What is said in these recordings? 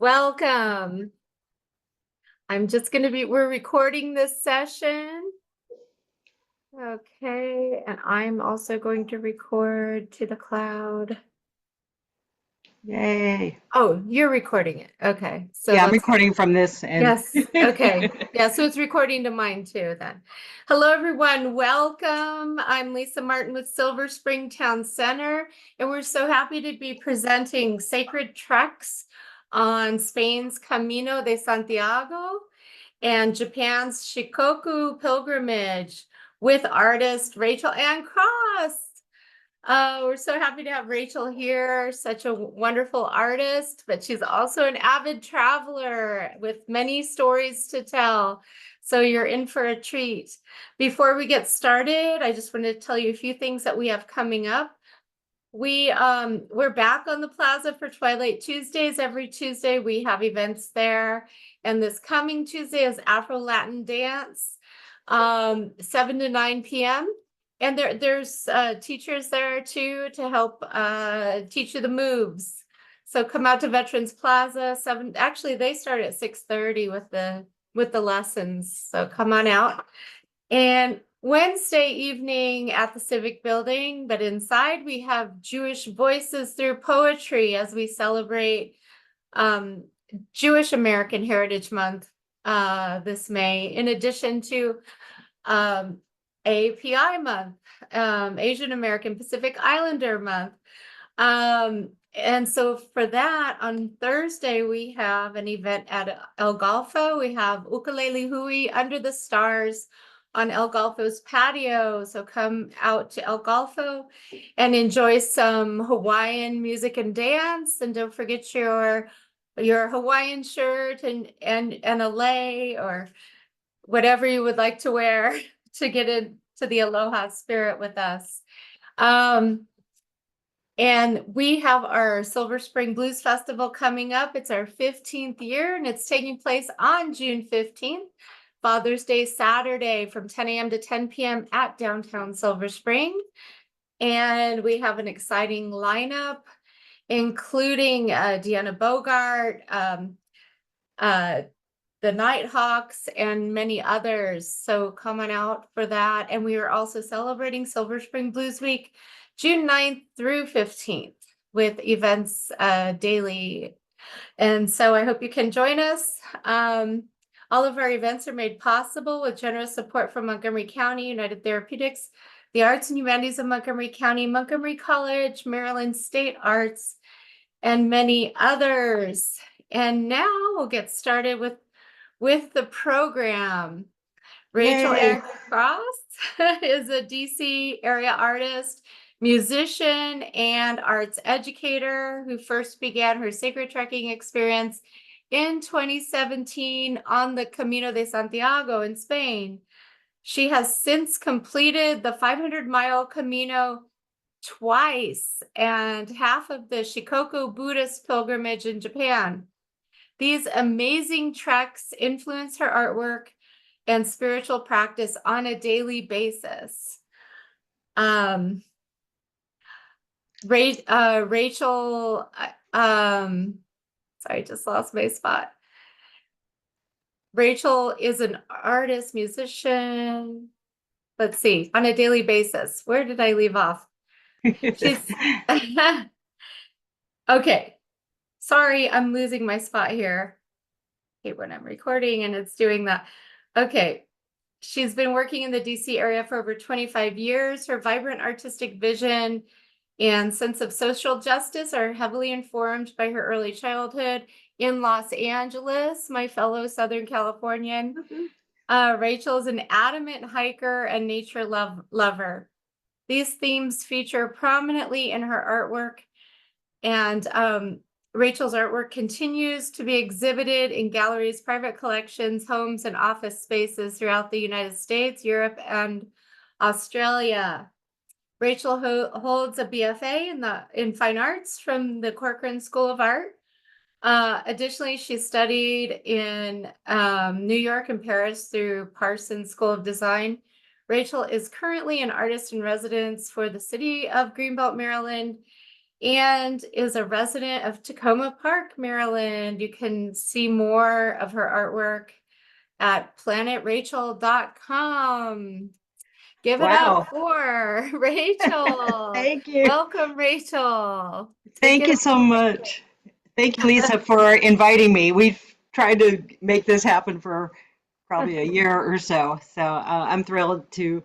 Welcome. We're recording this session. Okay, and I'm also going to record to the cloud. Yay. Oh, you're recording it. Okay, so Yeah, I'm let's, recording from this end. yes, okay. Yeah, so it's recording to mine too then. Hello, everyone. Welcome. I'm Lisa Martin with Silver Spring Town Center, and we're so happy to be presenting Sacred Treks on Spain's Camino de Santiago and Japan's Shikoku Pilgrimage with artist Rachel Ann Cross. We're so happy to have Rachel here, such a wonderful artist, but she's also an avid traveler with many stories to tell. So you're in for a treat. Before we get started, I just wanted to tell you a few things that we have coming up. We're back on the plaza for Twilight Tuesdays. Every Tuesday we have events there. And this coming Tuesday is Afro-Latin dance, 7 to 9 p.m. And there's teachers there too to help teach you the moves. So come out to Veterans Plaza. Actually, they start at 6:30 with the lessons. So come on out. And Wednesday evening at the Civic Building, but inside we have Jewish Voices Through Poetry as we celebrate Jewish American Heritage Month this May, in addition to API Month, Asian American Pacific Islander Month. And so for that, on Thursday, we have an event at El Golfo. We have Ukulele Hui Under the Stars on El Golfo's patio. So come out to El Golfo and enjoy some Hawaiian music and dance. And don't forget your Hawaiian shirt and a lei or whatever you would like to wear to get into the aloha spirit with us. And we have our Silver Spring Blues Festival coming up. It's our 15th year, and it's taking place on June 15th, Father's Day Saturday from 10 a.m. to 10 p.m. at downtown Silver Spring. And we have an exciting lineup, including Deanna Bogart, the Nighthawks, and many others. So come on out for that. And we are also celebrating Silver Spring Blues Week, June 9th through 15th with events daily. And so I hope you can join us. All of our events are made possible with generous support from Montgomery County, United Therapeutics, the Arts and Humanities of Montgomery County, Montgomery College, Maryland State Arts, and many others. And now we'll get started with the program. Rachel Yay. Ann Cross is a DC area artist, musician, and arts educator who first began her sacred trekking experience in 2017 on the Camino de Santiago in Spain. She has since completed the 500-mile Camino twice and half of the Shikoku Buddhist Pilgrimage in Japan. These amazing treks influence her artwork and spiritual practice on a daily basis. Rachel, sorry, just lost my spot. Rachel is an artist, musician. Let's see, on a daily basis. Where did I leave off? She's okay. Sorry, I'm losing my spot here. Okay, when I'm recording and it's doing that. Okay. She's been working in the DC area for over 25 years. Her vibrant artistic vision and sense of social justice are heavily informed by her early childhood in Los Angeles, my fellow Southern Californian. Rachel is an adamant hiker and nature lover. These themes feature prominently in her artwork, and Rachel's artwork continues to be exhibited in galleries, private collections, homes, and office spaces throughout the United States, Europe, and Australia. Rachel holds a BFA in Fine Arts from the Corcoran School of Art. Additionally, she studied in New York and Paris through Parsons School of Design. Rachel is currently an artist in residence for the City of Greenbelt, Maryland, and is a resident of Takoma Park, Maryland. You can see more of her artwork at planetrachel.com. Give it up Wow. for Rachel. Thank you. Welcome, Rachel. Take Thank it you so away. much. Thank you, Lisa, for inviting me. We've tried to make this happen for probably a year or so. So I'm thrilled to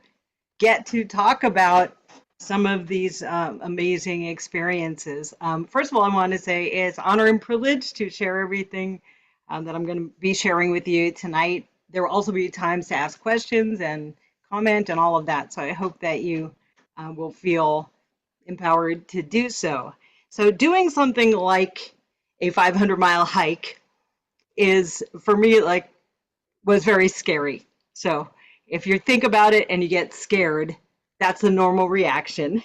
get to talk about some of these amazing experiences. First of all, I want to say it's honor and privilege to share everything that I'm going to be sharing with you tonight. There will also be times to ask questions and comment and all of that. So I hope that you will feel empowered to do so. So doing something like a 500-mile hike is, for me, like, was very scary. So if you think about it and you get scared, that's a normal reaction.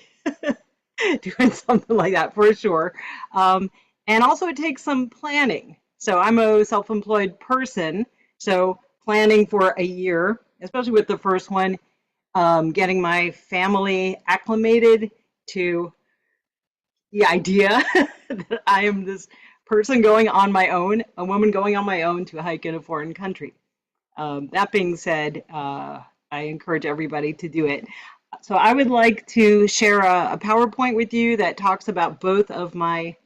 Doing something like that for sure. And also it takes some planning. So I'm a self-employed person, so planning for a year, especially with the first one, getting my family acclimated to the idea that I am this person going on my own, a woman going on my own to hike in a foreign country. That being said, I encourage everybody to do it. So I would like to share a PowerPoint with you that talks about both of my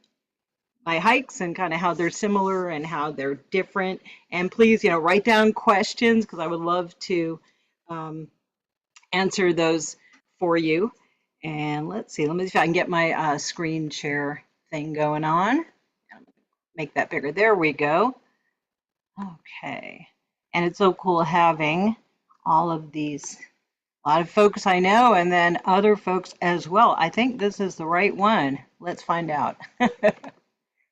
hikes and kind of how they're similar and how they're different. And please, write down questions because I would love to answer those for you. And let's see, let me see if I can get my screen share thing going on. Make that bigger. There we go. Okay. And it's so cool having all of these, a lot of folks I know, and then other folks as well. I think this is the right one. Let's find out.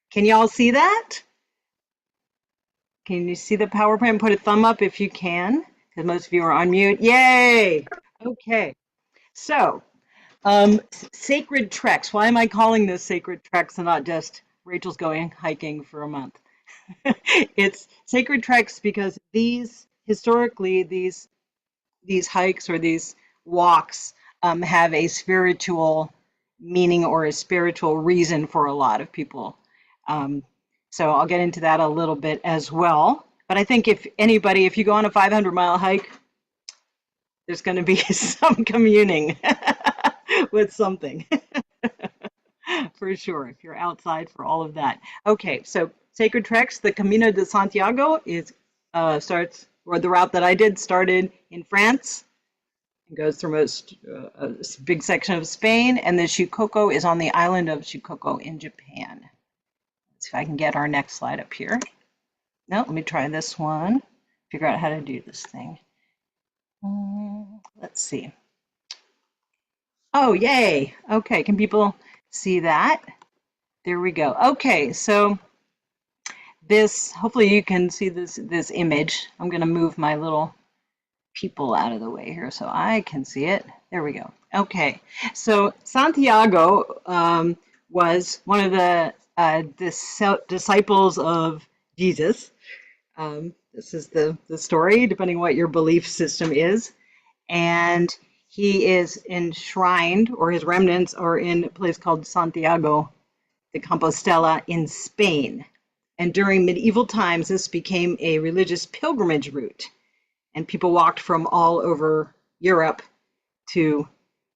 Can you all see that? Can you see the PowerPoint? Put a thumb up if you can, because most of you are on mute. Yay! Okay. So, sacred treks. Why am I calling this sacred treks and not just Rachel's going hiking for a month? It's sacred treks because historically, these hikes or these walks have a spiritual meaning or a spiritual reason for a lot of people. Um, so I'll get into that a little bit as well. But I think if you go on a 500-mile hike, there's going to be some communing with something for sure, if you're outside for all of that. Okay, so sacred treks, the Camino de Santiago starts, or the route that I did started in France. It goes through a big section of Spain, and the Shikoku is on the island of Shikoku in Japan. Let's see if I can get our next slide up here. No, let me try this one. Figure out how to do this thing. Let's see. Oh, yay. Okay, can people see that? There we go. Okay, so hopefully you can see this image. I'm going to move my little people out of the way here so I can see it. There we go. Okay, so Santiago was one of the disciples of Jesus. This is the story, depending on what your belief system is. And he is enshrined, or his remnants are in a place called Santiago de Compostela in Spain. And during medieval times, this became a religious pilgrimage route. And people walked from all over Europe to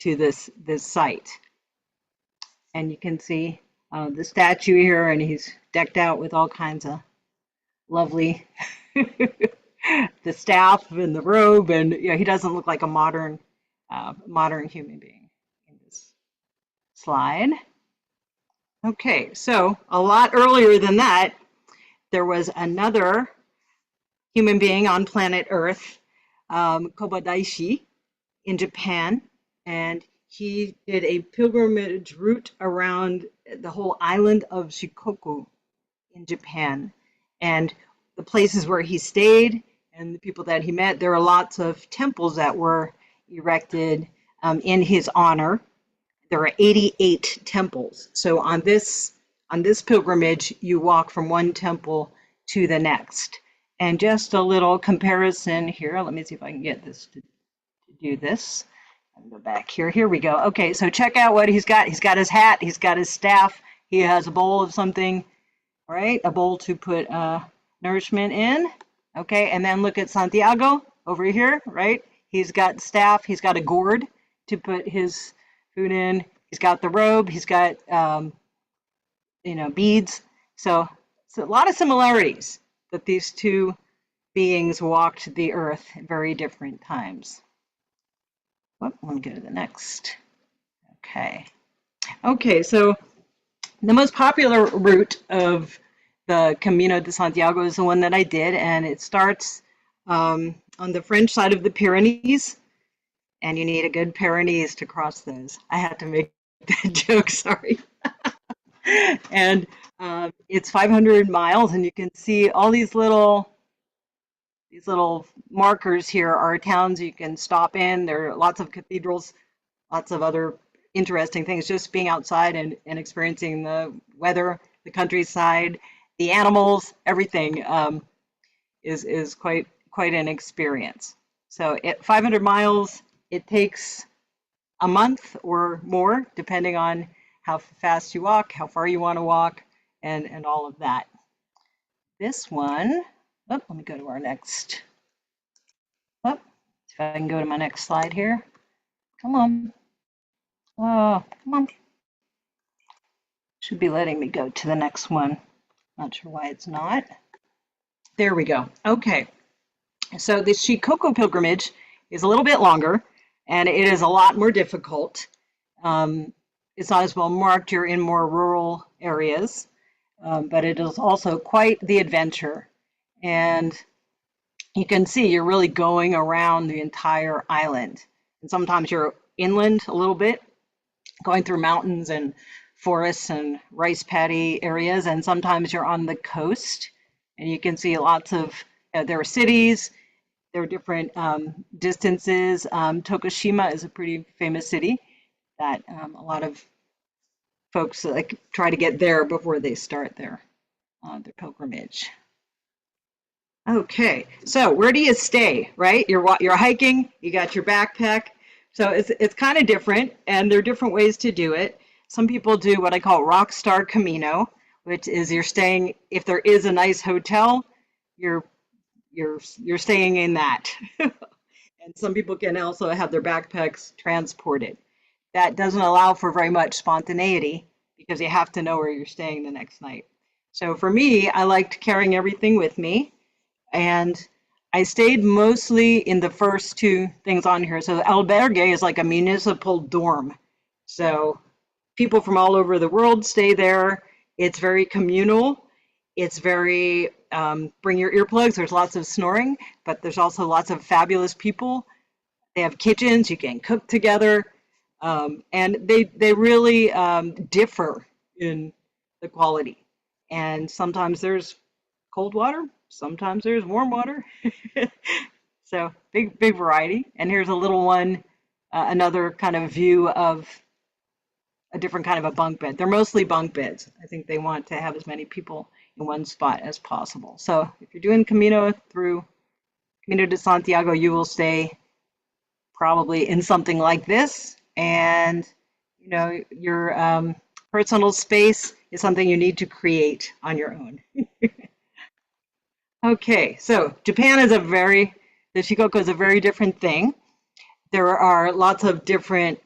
this site. And you can see the statue here, and he's decked out with all kinds of lovely, the staff and the robe, and he doesn't look like a modern human being in this slide. Okay, so a lot earlier than that, there was another human being on planet Earth, Kobadaishi, in Japan, and he did a pilgrimage route around the whole island of Shikoku in Japan. And the places where he stayed and the people that he met, there are lots of temples that were erected in his honor. There are 88 temples. So on this pilgrimage, you walk from one temple to the next. And just a little comparison here. Let me see if I can get this to do this. Go back here. Here we go. Okay, so check out what he's got. He's got his hat. He's got his staff. He has a bowl of something, right? A bowl to put nourishment in. Okay, and then look at Santiago over here, right? He's got staff. He's got a gourd to put his food in. He's got the robe. He's got beads. So it's a lot of similarities that these two beings walked the earth at very different times. Let me go to the next. Okay, so the most popular route of the Camino de Santiago is the one that I did, and it starts on the French side of the Pyrenees, and you need a good Pyrenees to cross those. I had to make that joke, sorry. And it's 500 miles, and you can see all these little markers here are towns you can stop in. There are lots of cathedrals, lots of other interesting things. Just being outside and experiencing the weather, the countryside, the animals, everything is quite an experience. So at 500 miles, it takes a month or more, depending on how fast you walk, how far you want to walk, and all of that. This one, let me go to our next. If I can go to my next slide here. Come on. Oh, come on. Should be letting me go to the next one. Not sure why it's not. There we go. Okay. So the Shikoku pilgrimage is a little bit longer, and it is a lot more difficult. It's not as well marked. You're in more rural areas, but it is also quite the adventure. And you can see you're really going around the entire island. And sometimes you're inland a little bit, going through mountains and forests and rice paddy areas, and sometimes you're on the coast, and you can see lots of, there are cities, there are different distances. Tokushima is a pretty famous city that a lot of folks try to get there before they start their pilgrimage. Okay, so where do you stay, right? You're hiking, you got your backpack. So it's kind of different, and there are different ways to do it. Some people do what I call rock star Camino, which is you're staying, if there is a nice hotel, you're staying in that. And some people can also have their backpacks transported. That doesn't allow for very much spontaneity because you have to know where you're staying the next night. So for me, I liked carrying everything with me. And I stayed mostly in the first two things on here. So albergue is like a municipal dorm. So people from all over the world stay there. It's very communal. It's very, bring your earplugs. There's lots of snoring, but there's also lots of fabulous people. They have kitchens. You can cook together. And they really differ in the quality. And sometimes there's cold water. Sometimes there's warm water. So big variety. And here's a little one, another kind of view of a different kind of a bunk bed. They're mostly bunk beds. I think they want to have as many people in one spot as possible. So if you're doing Camino de Santiago, you will stay probably in something like this. And your personal space is something you need to create on your own. Okay, so Japan is the Shikoku is a very different thing. There are lots of different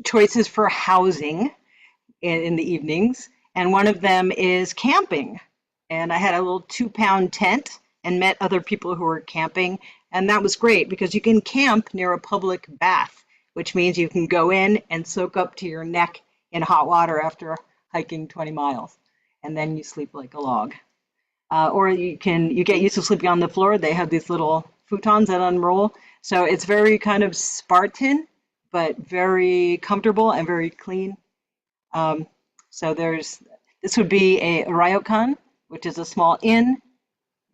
choices for housing in the evenings, and one of them is camping. And I had a little 2-pound tent and met other people who were camping, and that was great because you can camp near a public bath, which means you can go in and soak up to your neck in hot water after hiking 20 miles, and then you sleep like a log. Or you get used to sleeping on the floor. They have these little futons that unroll. So it's very kind of Spartan, but very comfortable and very clean. So this would be a ryokan, which is a small inn.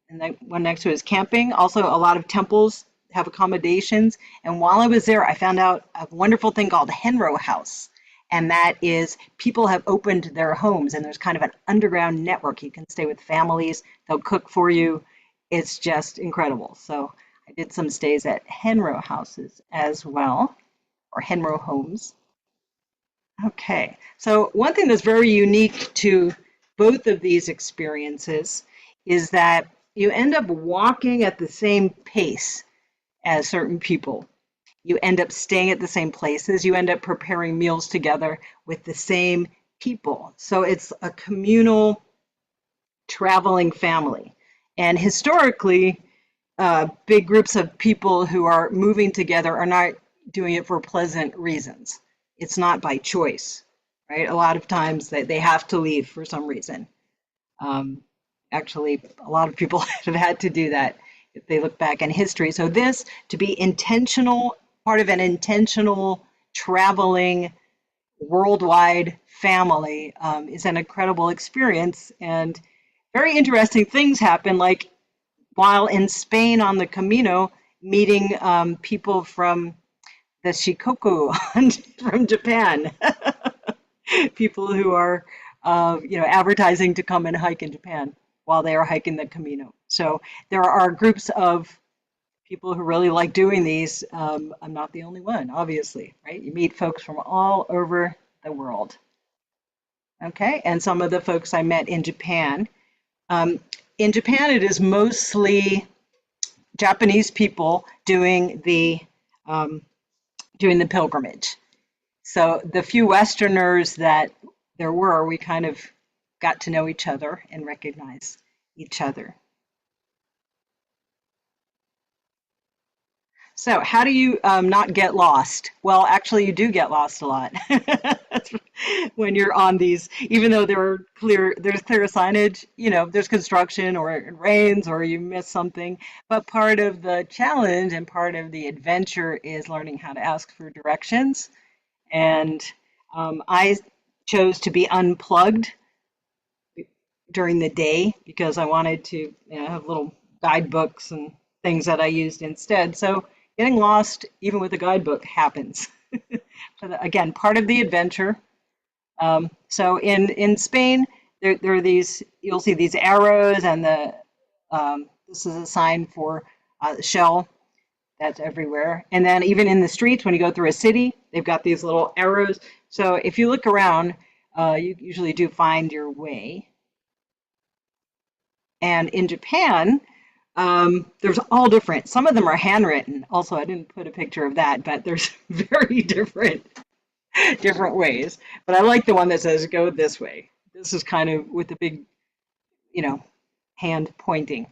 And the one next to it is camping. Also, a lot of temples have accommodations. And while I was there, I found out a wonderful thing called Henro House. And that is people have opened their homes, and there's kind of an underground network. You can stay with families. They'll cook for you. It's just incredible. So I did some stays at Henro houses as well, or Henro homes. Okay, so one thing that's very unique to both of these experiences is that you end up walking at the same pace as certain people. You end up staying at the same places. You end up preparing meals together with the same people. So it's a communal traveling family. And historically, big groups of people who are moving together are not doing it for pleasant reasons. It's not by choice, right? A lot of times they have to leave for some reason. Actually, a lot of people have had to do that if they look back in history. So this, to be intentional, part of an intentional traveling worldwide family, is an incredible experience. And very interesting things happen, like while in Spain on the Camino, meeting people from the Shikoku from Japan, people who are advertising to come and hike in Japan while they are hiking the Camino. So there are groups of people who really like doing these. I'm not the only one, obviously, right? You meet folks from all over the world. Okay, and some of the folks I met in Japan. In Japan, it is mostly Japanese people doing the pilgrimage. So the few Westerners that there were, we kind of got to know each other and recognize each other. So how do you not get lost? Well, actually, you do get lost a lot when you're on these, even though there's clear signage, there's construction or it rains or you miss something. But part of the challenge and part of the adventure is learning how to ask for directions. And I chose to be unplugged during the day because I wanted to have little guidebooks and things that I used instead. So getting lost, even with a guidebook, happens. But again, part of the adventure. So in Spain, there are these, you'll see these arrows, and this is a sign for Shell. That's everywhere. And then even in the streets, when you go through a city, they've got these little arrows. So if you look around, you usually do find your way. And in Japan, there's all different. Some of them are handwritten. Also, I didn't put a picture of that, but there's very different ways. But I like the one that says go this way. This is kind of with the big, hand pointing.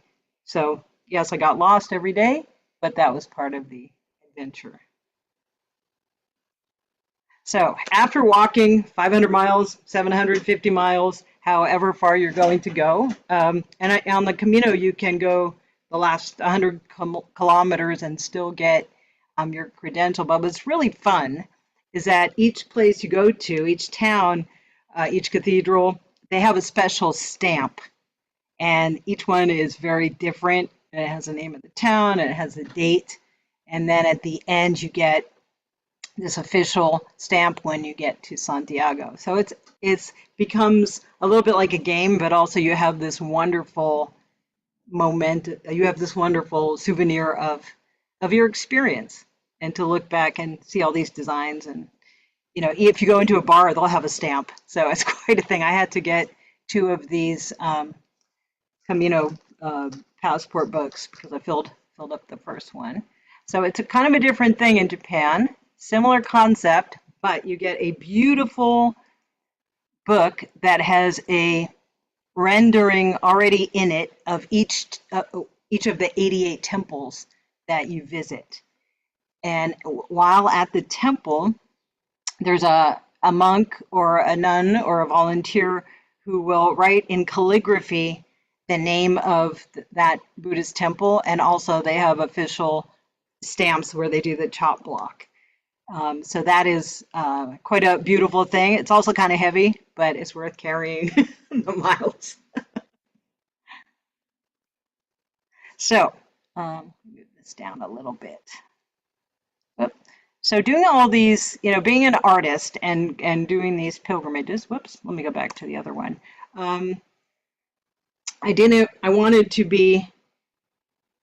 So yes, I got lost every day, but that was part of the adventure. So after walking 500 miles, 750 miles, however far you're going to go, and on the Camino, you can go the last 100 kilometers and still get your credential. But what's really fun is that each place you go to, each town, each cathedral, they have a special stamp. And each one is very different. It has the name of the town, and it has a date. And then at the end, you get this official stamp when you get to Santiago. So it's becomes a little bit like a game, but also you have this wonderful moment. You have this wonderful souvenir of your experience, and to look back and see all these designs. And if you go into a bar, they'll have a stamp. So it's quite a thing. I had to get 2 of these Camino passport books because I filled up the first one. So it's a kind of a different thing in Japan. Similar concept, but you get a beautiful book that has a rendering already in it of each of the 88 temples that you visit. And while at the temple, there's a monk or a nun or a volunteer who will write in calligraphy the name of that Buddhist temple, and also they have official stamps where they do the chop block. So that is quite a beautiful thing. It's also kind of heavy, but it's worth carrying the miles. So move this down a little bit. So doing all these, being an artist and doing these pilgrimages. Whoops, let me go back to the other one. I wanted to be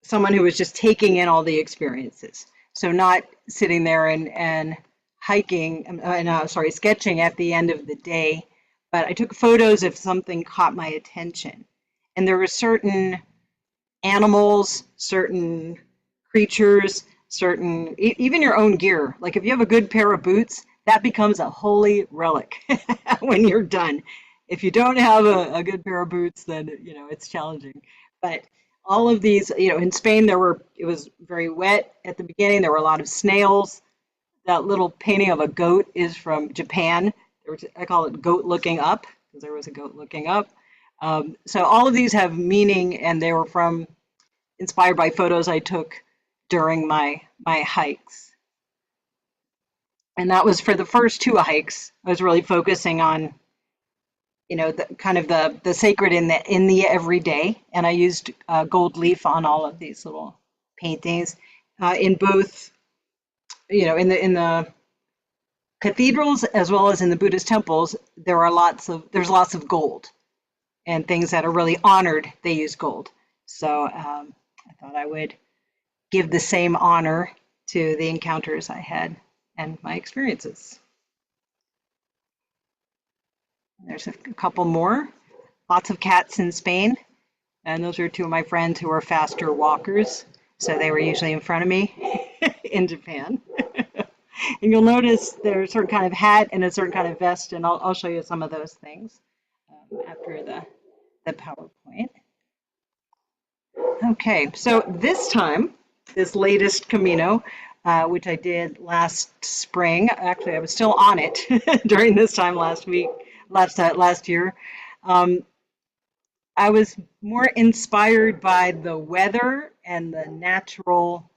someone who was just taking in all the experiences. So not sitting there and hiking, sorry, sketching at the end of the day, but I took photos if something caught my attention. And there were certain animals, certain creatures, certain, even your own gear. Like if you have a good pair of boots, that becomes a holy relic when you're done. If you don't have a good pair of boots, then, you know, it's challenging. But all of these, you know, in Spain, it was very wet at the beginning. There were a lot of snails. That little painting of a goat is from Japan. I call it goat looking up because there was a goat looking up. So all of these have meaning, and they were inspired by photos I took during my hikes. And that was for the first two hikes. I was really focusing on, you know, the sacred in the everyday, and I used gold leaf on all of these little paintings in both, you know, in the cathedrals as well as in the Buddhist temples. There's lots of gold, and things that are really honored, they use gold. So I thought I would give the same honor to the encounters I had and my experiences. There's a couple more. Lots of cats in Spain. And those are two of my friends who are faster walkers. So they were usually in front of me in Japan. And you'll notice there's a certain kind of hat and a certain kind of vest. And I'll show you some of those things after the PowerPoint. Okay, so this latest Camino, which I did last spring. Actually, I was still on it during this time last year. I was more inspired by the weather and the natural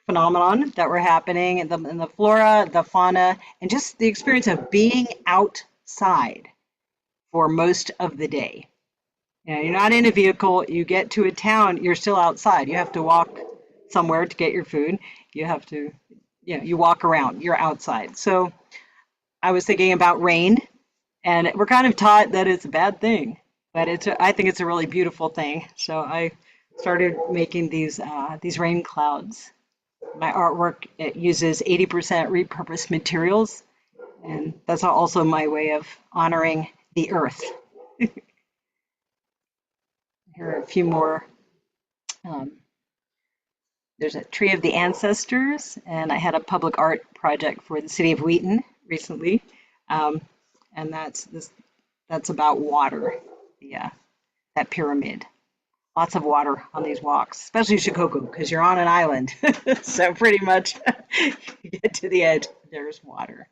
phenomenon that were happening, and the flora, the fauna, and just the experience of being outside for most of the day. You know, you're not in a vehicle, you get to a town, you're still outside. You have to walk somewhere to get your food. You have to, you know, you walk around, you're outside. So I was thinking about rain, and we're kind of taught that it's a bad thing, but I think it's a really beautiful thing. So I started making these rain clouds. My artwork, it uses 80% repurposed materials, and that's also my way of honoring the earth. Here are a few more. There's a tree of the ancestors, and I had a public art project for the City of Wheaton recently, and that's about water. Yeah, that pyramid. Lots of water on these walks, especially Shikoku, because you're on an island. So pretty much you get to the edge, there's water.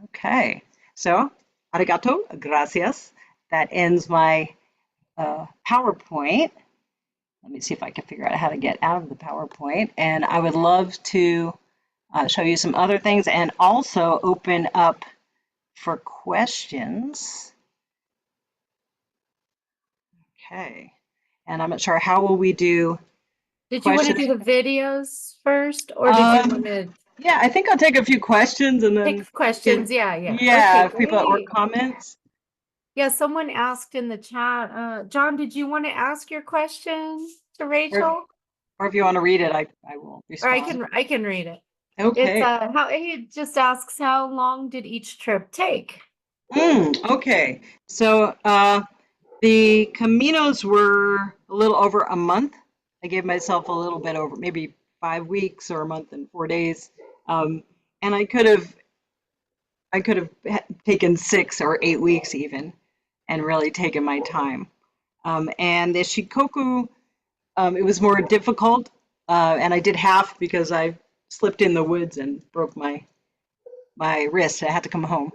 Okay, so arigato, gracias. That ends my PowerPoint. Let me see if I can figure out how to get out of the PowerPoint. And I would love to show you some other things and also open up for questions. Okay, and I'm not sure, how will we do Did you want to questions? do the videos first, or did you want to Yeah, I think I'll take a few questions and then take questions? Yeah. yeah, Okay, people or great. comments. Yeah, someone asked in the chat, John, did you want to ask your question to Rachel? Or if you want to read it, I will Or respond. I can read it. Okay. It's he just asks, how long did each trip take? Okay. So the Caminos were a little over a month. I gave myself a little bit over, maybe 5 weeks or a month and 4 days. And I could have taken 6 or 8 weeks even and really taken my time. And the Shikoku, it was more difficult, and I did half because I slipped in the woods and broke my wrist. I had to come home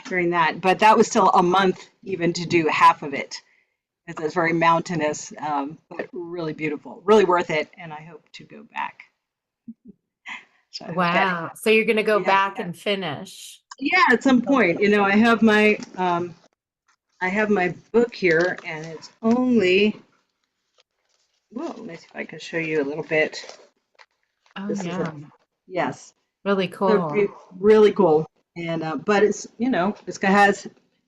during that, but that was still a month even to do half of it. It was very mountainous, but really beautiful, really worth it, and I hope to go back. So Wow. So you're going to go back and finish. Yeah, at some point. You know, I have my book here, and it's only, well, let me see if I can show you a little bit. Oh, This yeah. Yes. Really cool. Really cool. And but it's, you know, it's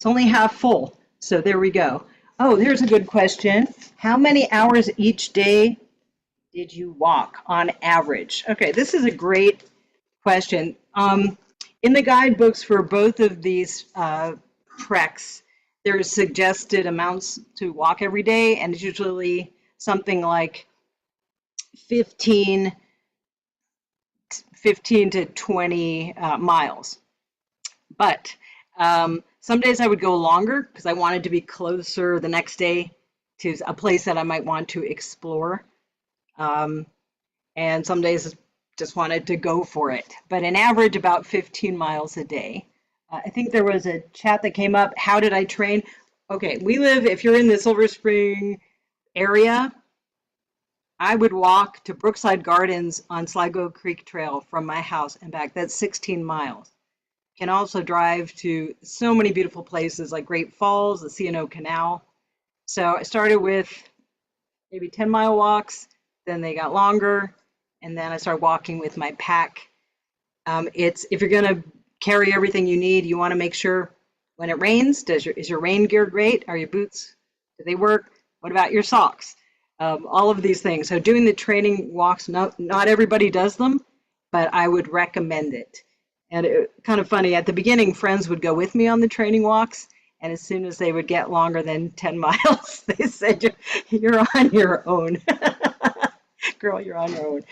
only half full. So there we go. Oh, here's a good question. How many hours each day did you walk on average? Okay, this is a great question. In the guidebooks for both of these treks, there's suggested amounts to walk every day, and it's usually something like 15 to 20 miles. But some days I would go longer because I wanted to be closer the next day to a place that I might want to explore. And some days just wanted to go for it. But an average about 15 miles a day. I think there was a chat that came up. How did I train? Okay, if you're in the Silver Spring area, I would walk to Brookside Gardens on Sligo Creek Trail from my house and back. That's 16 miles. Can also drive to so many beautiful places like Great Falls, the C&O Canal. So I started with maybe 10-mile walks, then they got longer, and then I started walking with my pack. If you're gonna carry everything you need, you wanna make sure when it rains, is your rain gear great? Are your boots, do they work? What about your socks? All of these things. So doing the training walks, not everybody does them, but I would recommend it. And kind of funny, at the beginning, friends would go with me on the training walks, and as soon as they would get longer than 10 miles, they said, you're on your own. Girl, you're on your own.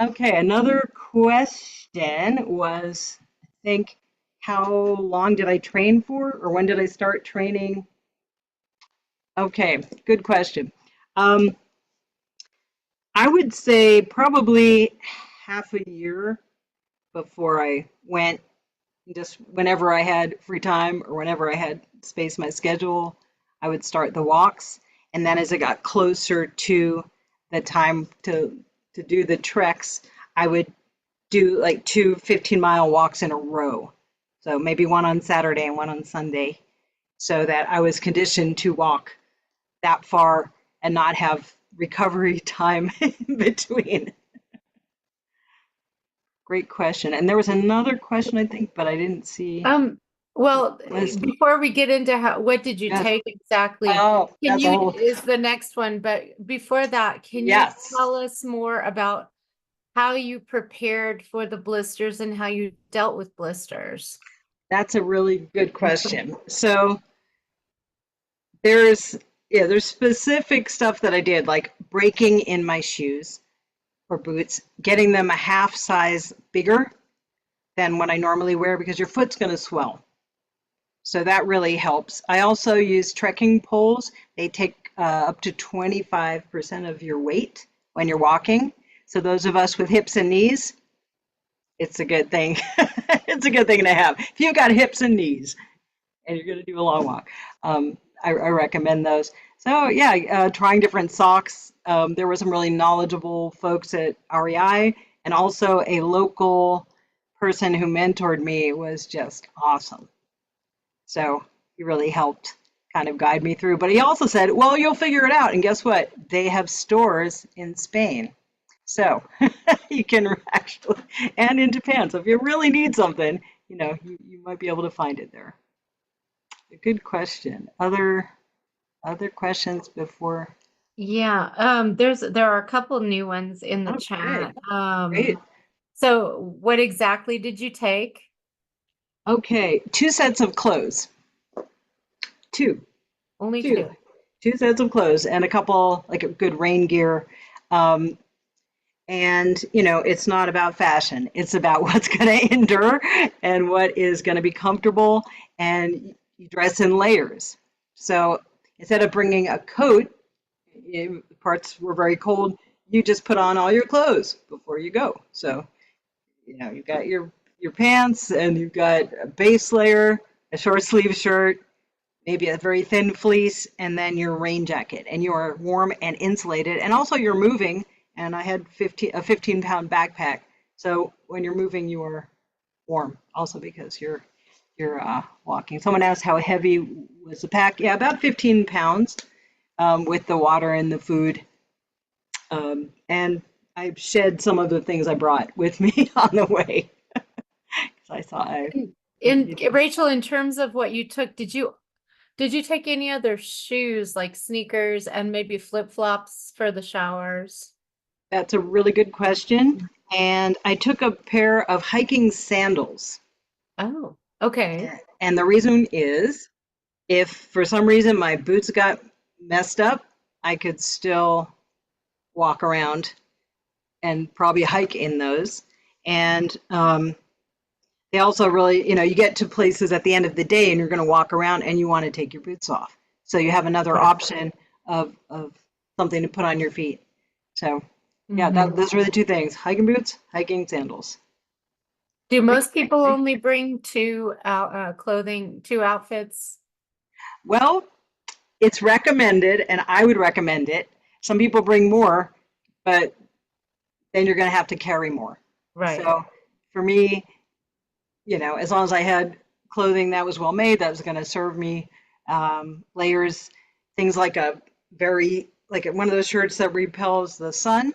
Okay, another question was, I think, how long did I train for, or when did I start training? Okay, good question. I would say probably half a year before I went. Just whenever I had free time or whenever I had space in my schedule, I would start the walks. And then as it got closer to the time to do the treks, I would do like 2 15-mile walks in a row. So maybe one on Saturday and one on Sunday, so that I was conditioned to walk that far and not have recovery time in between. Great question. And there was another question, I think, but I didn't see. Well, before we get into what did you Yes. take exactly? Oh, Can that's you a whole. is the next one, but before that, can you Yes. tell us more about how you prepared for the blisters and how you dealt with blisters? That's a really good question. So there's specific stuff that I did, like breaking in my shoes or boots, getting them a half size bigger than what I normally wear because your foot's going to swell. So that really helps. I also use trekking poles. They take up to 25% of your weight when you're walking. So those of us with hips and knees, it's a good thing. It's a good thing to have. If you've got hips and you're going to do a long walk, I recommend those. So yeah, trying different socks. There were some really knowledgeable folks at REI, and also a local person who mentored me was just awesome. So he really helped kind of guide me through. But he also said, well, you'll figure it out. And guess what? They have stores in Spain. So you can actually, and in Japan. So if you really need something, you might be able to find it there. A good question. Other questions before? Yeah, there are a couple new ones in the Okay, chat. great. So what exactly did you take? Okay, 2 sets of clothes. Two. Only Two. two. 2 sets of clothes and a couple, like a good rain gear. And, it's not about fashion. It's about what's going to endure and what is going to be comfortable. And you dress in layers. So instead of bringing a coat, parts were very cold, you just put on all your clothes before you go. So, you've got your pants, and you've got a base layer, a short sleeve shirt, maybe a very thin fleece, and then your rain jacket. And you are warm and insulated. And also you're moving. And I had a 15-pound backpack. So when you're moving, you are warm also because you're walking. Someone asked how heavy was the pack. Yeah, about 15 pounds with the water and the food. And I shed some of the things I brought with me on the way. I saw. Rachel, in terms of what you took, did you Did you take any other shoes like sneakers and maybe flip-flops for the showers? That's a really good question. And I took a pair of hiking sandals. Oh, okay. And the reason is if for some reason my boots got messed up, I could still walk around and probably hike in those. And they also really, you get to places at the end of the day and you're going to walk around and you want to take your boots off. So you have another Yeah. option of something to put on your feet. So yeah, Mhm. those were the two things: hiking boots, hiking sandals. Do most people only bring two clothing, two outfits? Well, it's recommended, and I would recommend it. Some people bring more, but then you're going to have to carry more. Right. So for me, as long as I had clothing that was well made, that was going to serve me, layers, things like like one of those shirts that repels the sun,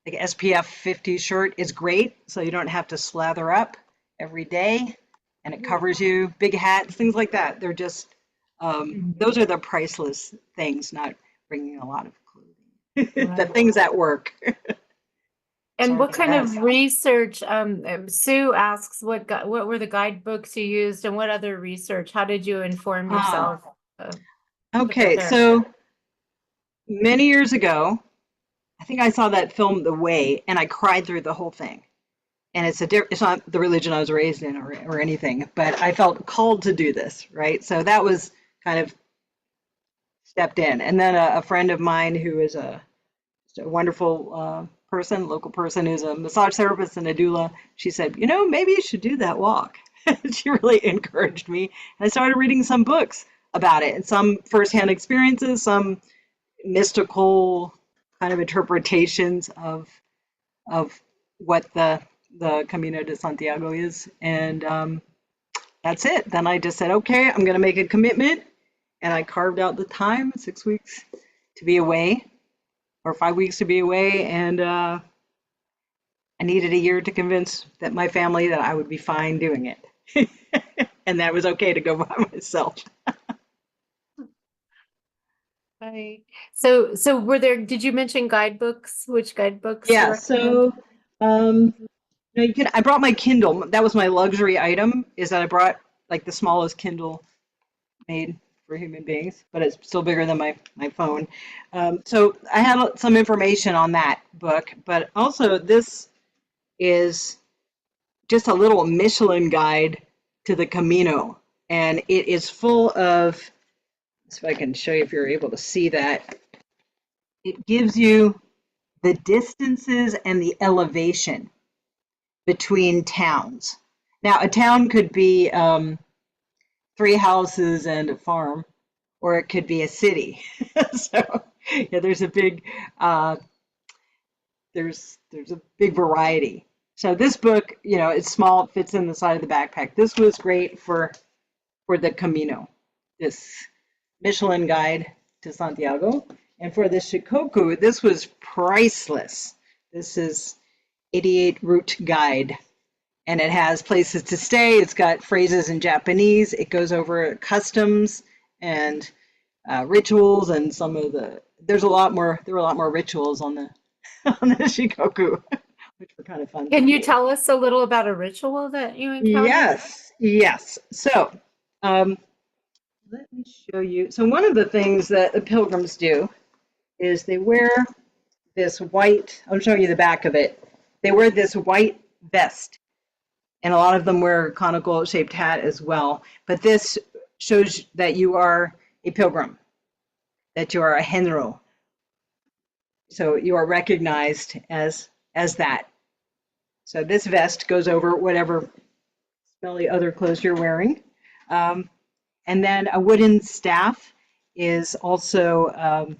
like SPF 50 shirt is great. So you don't have to slather up every day and it covers you. Big hats, things like that. They're just, those are the priceless things, not bringing a lot of clothing. The Right. things that work. And Sorry what about kind that. of research, Sue asks what were the guidebooks you used and what other research? How did you inform Ah, yourself to okay. prepare? So many years ago, I think I saw that film The Way and I cried through the whole thing. And it's not the religion I was raised in or anything, but I felt called to do this, right? So that was kind of stepped in. And then a friend of mine who is just a wonderful person, local person who's a massage therapist and a doula, she said, maybe you should do that walk. She really encouraged me. And I started reading some books about it and some firsthand experiences, some mystical kind of interpretations of what the Camino de Santiago is. And that's it. Then I just said, okay, I'm going to make a commitment. And I carved out the time, 6 weeks to be away, or 5 weeks to be away. And I needed a year to convince my family that I would be fine doing it. And that was okay to go by myself. Right. So did you mention guidebooks? Which guidebooks you Yeah, recommend? so I brought my Kindle. That was my luxury item, is that I brought like the smallest Kindle made for human beings, but it's still bigger than my phone. So I had some information on that book, but also this is just a little Michelin guide to the Camino. And it is full of, so I can show you if you're able to see that. It gives you the distances and the elevation between towns. Now, a town could be 3 houses and a farm, or it could be a city. So yeah, uh, there's a big variety. So this book, it's small, it fits in the side of the backpack. This was great for the Camino, this Michelin guide to Santiago. And for the Shikoku, this was priceless. This is 88 route guide. And it has places to stay. It's got phrases in Japanese. It goes over customs and rituals and there were a lot more rituals on the on the Shikoku, which were kind of fun to Can you do. tell us a little about a ritual that you encountered? Yes. So um, let me show you. So one of the things that the pilgrims do is they wear this white, I'm showing you the back of it. They wear this white vest, and a lot of them wear a conical shaped hat as well. But this shows that you are a pilgrim, that you are a henro. So you are recognized as that. So this vest goes over whatever smelly other clothes you're wearing. Um, and then a wooden staff is also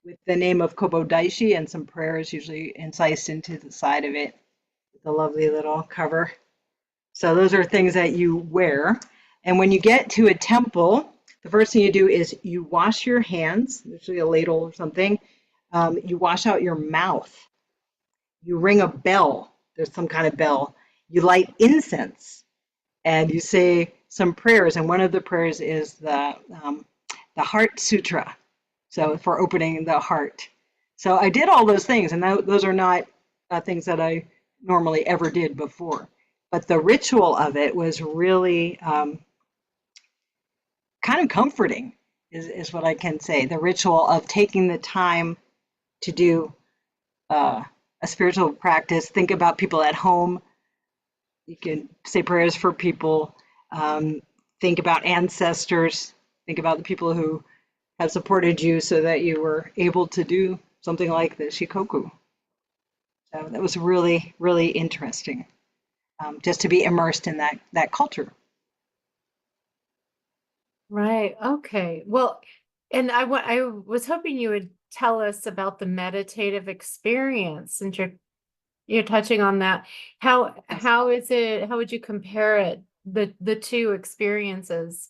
with the name of Kobodaishi and some prayers usually incised into the side of it with a lovely little cover. So those are things that you wear. And when you get to a temple, the first thing you do is you wash your hands, usually a ladle or something. You wash out your mouth. You ring a bell. There's some kind of bell. You light incense and you say some prayers, and one of the prayers is the Heart Sutra, so for opening the heart. So I did all those things, and those are not things that I normally ever did before. But the ritual of it was really kind of comforting, is what I can say. The ritual of taking the time to do a spiritual practice, think about people at home. You can say prayers for people, think about ancestors, think about the people who have supported you so that you were able to do something like the Shikoku. So that was really, really interesting, just to be immersed in that culture. Right. Okay. Well, and I was hoping you would tell us about the meditative experience, since you're touching on that. How is it, how would you compare it, the two experiences,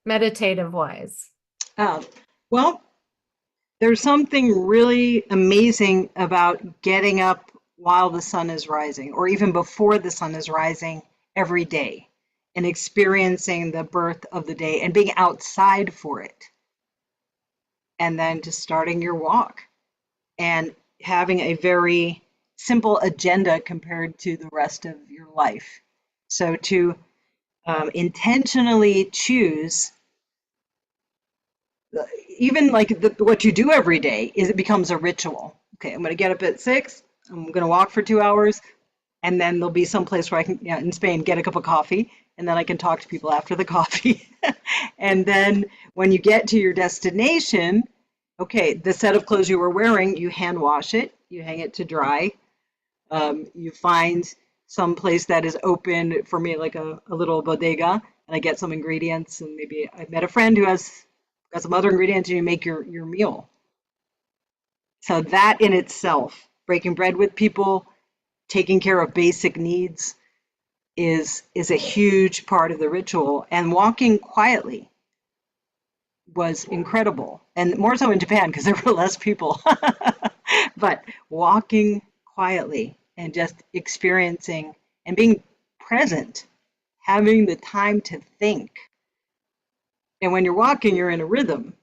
meditative wise? Well, there's something really amazing about getting up while the sun is rising, or even before the sun is rising every day, and experiencing the birth of the day and being outside for it. And then just starting your walk and having a very simple agenda compared to the rest of your life. So to intentionally choose, even like what you do every day, is it becomes a ritual. Okay, I'm going to get up at 6. I'm going to walk for 2 hours, and then there'll be some place where I can, in Spain, get a cup of coffee, and then I can talk to people after the coffee. And then when you get to your destination, okay, the set of clothes you were wearing, you hand wash it, you hang it to dry. You find some place that is open, for me, like a little bodega, and I get some ingredients, and maybe I met a friend who has got some other ingredients, and you make your meal. So that in itself, breaking bread with people, taking care of basic needs, is a huge part of the ritual. And walking quietly was incredible, and more so in Japan because there were less people. But walking quietly and just experiencing and being present, having the time to think. And when you're walking, you're in a rhythm,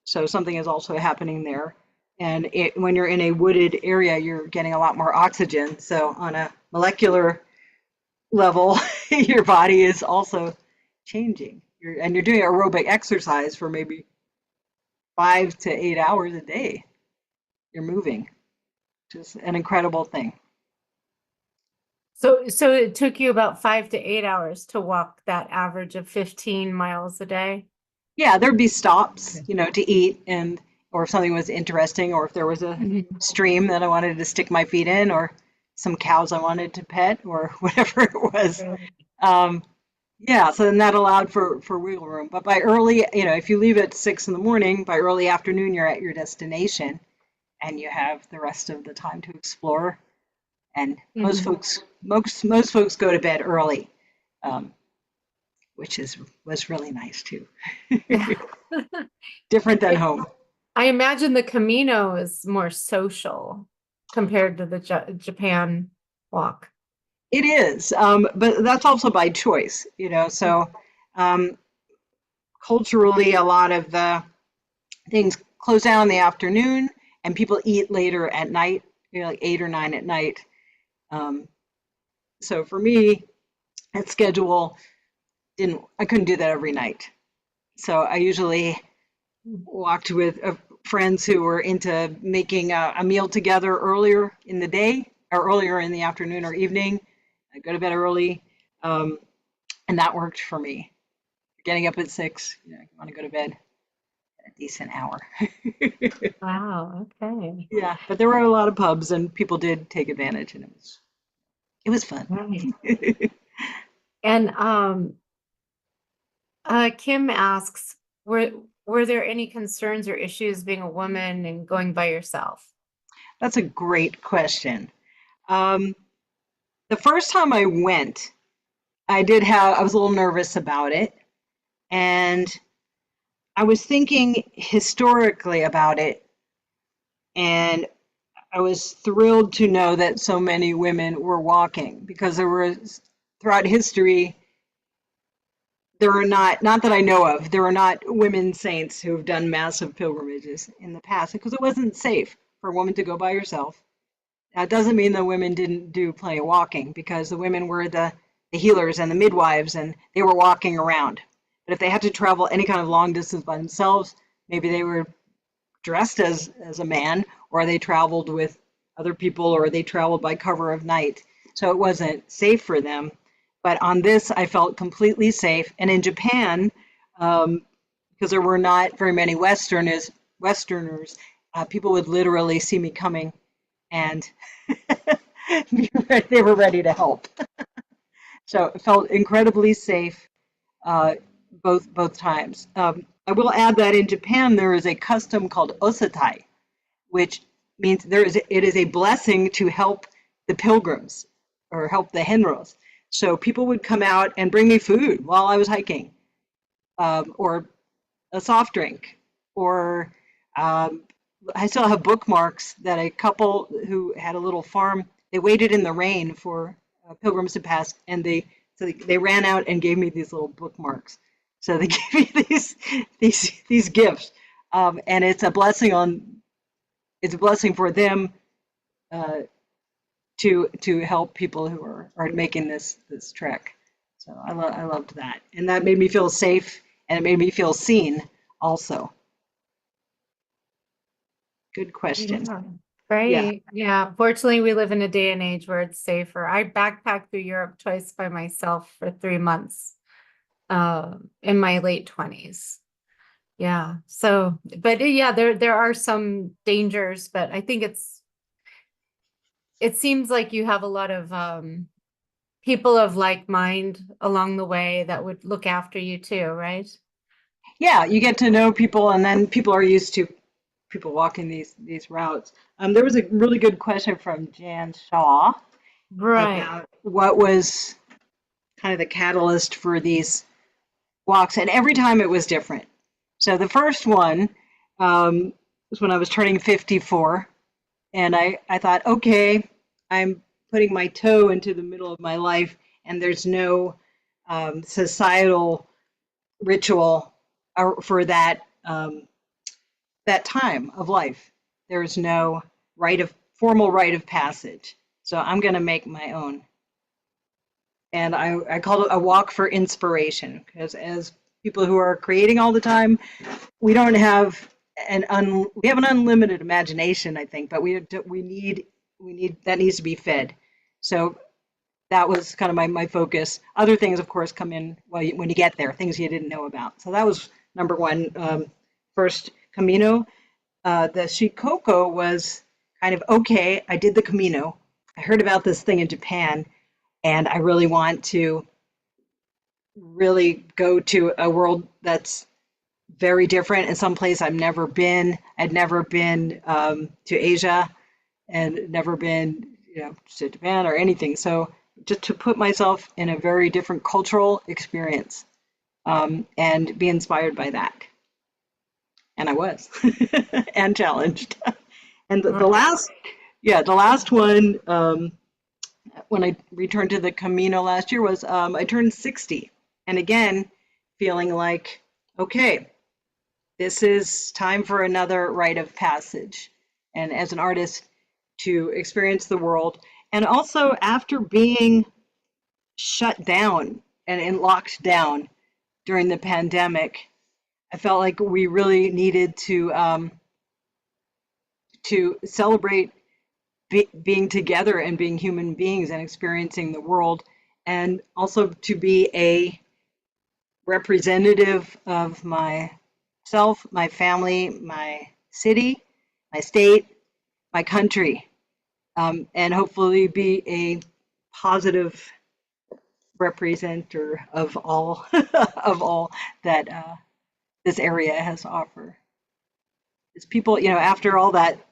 so something is also happening there. And when you're in a wooded area, you're getting a lot more oxygen. So on a molecular level, your body is also changing. And you're doing aerobic exercise for maybe 5 to 8 hours a day. You're moving, just an incredible thing. So it took you about 5 to 8 hours to walk that average of 15 miles a day? Yeah, there'd be stops, to eat, and or if something was interesting, or if there was a stream that I wanted to stick my feet in, or some cows I wanted to pet, or whatever it was. Yeah, so then that allowed for wiggle room. But by early, if you leave at 6 in the morning, by early afternoon, you're at your destination, and you have the rest of the time to explore. And most folks go to bed early, which was really nice too. Different than home. I imagine the Camino is more social compared to the Japan walk. It is, but that's also by choice, so culturally, a lot of the things close down in the afternoon and people eat later at night, like 8 or 9 at night. So for me, that schedule I couldn't do that every night. So I usually walked with friends who were into making a meal together earlier in the day, or earlier in the afternoon or evening. I go to bed early, and that worked for me. Getting up at 6, you want to go to bed at a decent hour. Wow, okay. Yeah, but there were a lot of pubs, and people did take advantage, and it was fun. Right. And Kim asks, were there any concerns or issues being a woman and going by yourself? That's a great question. The first time I went, I was a little nervous about it. And I was thinking historically about it. And I was thrilled to know that so many women were walking, because throughout history, there are not that I know of, there are not women saints who have done massive pilgrimages in the past because it wasn't safe for a woman to go by herself. That doesn't mean the women didn't do plenty of walking because the women were the healers and the midwives and they were walking around. But if they had to travel any kind of long distance by themselves, maybe they were dressed as a man, or they traveled with other people, or they traveled by cover of night. So it wasn't safe for them. But on this, I felt completely safe. And in Japan, because there were not very many Westerners, people would literally see me coming and they were ready to help. So it felt incredibly safe both times. I will add that in Japan there is a custom called osatai, which means it is a blessing to help the pilgrims or help the henros. So people would come out and bring me food while I was hiking, or a soft drink, or I still have bookmarks that a couple who had a little farm, they waited in the rain for pilgrims to pass, and they ran out and gave me these little bookmarks. So they gave me these gifts, and it's a blessing for them to help people who are making this trek. So I loved that, and that made me feel safe, and it made me feel seen also. Good question. Yeah. Yeah. Right. Yeah. Fortunately, we live in a day and age where it's safer. I backpacked through Europe twice by myself for 3 months in my late 20s. Yeah. So, but yeah, there are some dangers, but I think it seems like you have a lot of people of like mind along the way that would look after you too, right? Yeah, you get to know people, and then people are used to people walking these routes. There was a really good question from Jan Shaw Right. about what was kind of the catalyst for these walks, and every time it was different. So the first one was when I was turning 54, and I thought, okay, I'm putting my toe into the middle of my life, and there's no societal ritual for that time of life. There's no formal rite of passage. So I'm going to make my own. And I called it a walk for inspiration because as people who are creating all the time, we don't have we have an unlimited imagination, I think, but we need that needs to be fed. So that was kind of my focus. Other things, of course, come in when you get there, things you didn't know about. So that was number one. First Camino. The Shikoku was kind of, okay, I did the Camino. I heard about this thing in Japan, and I really want to really go to a world that's very different and someplace I've never been. I'd never been to Asia and never been, to Japan or anything. So just to put myself in a very different cultural experience and be inspired by that. And I was, and challenged. And the last one, when I returned to the Camino last year was I turned 60. And again, feeling like, okay, this is time for another rite of passage. And as an artist, to experience the world. And also after being shut down and locked down during the pandemic, I felt like we really needed to celebrate being together and being human beings and experiencing the world, and also to be a representative of myself, my family, my city, my state, my country, and hopefully be a positive representative of all of all that this area has to offer. It's people, after all that,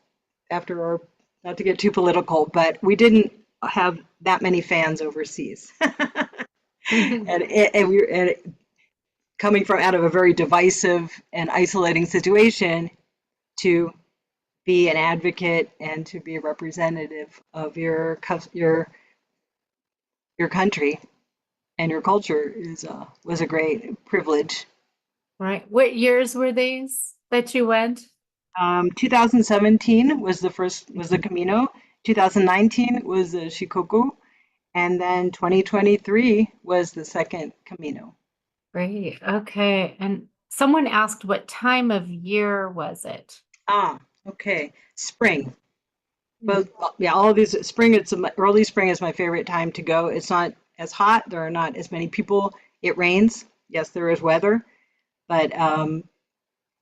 after our, not to get too political, but we didn't have that many fans overseas. and coming from out of a very divisive and isolating situation to be an advocate and to be a representative of your country and your culture was a great privilege. Right. What years were these that you went? 2017 was the Camino. 2019 was the Shikoku, and then 2023 was the second Camino. Great. Okay. And someone asked what time of year was it? Ah, okay. Spring. Both, yeah, all of these spring. Early spring is my favorite time to go. It's not as hot. There are not as many people. It rains. Yes, there is weather, but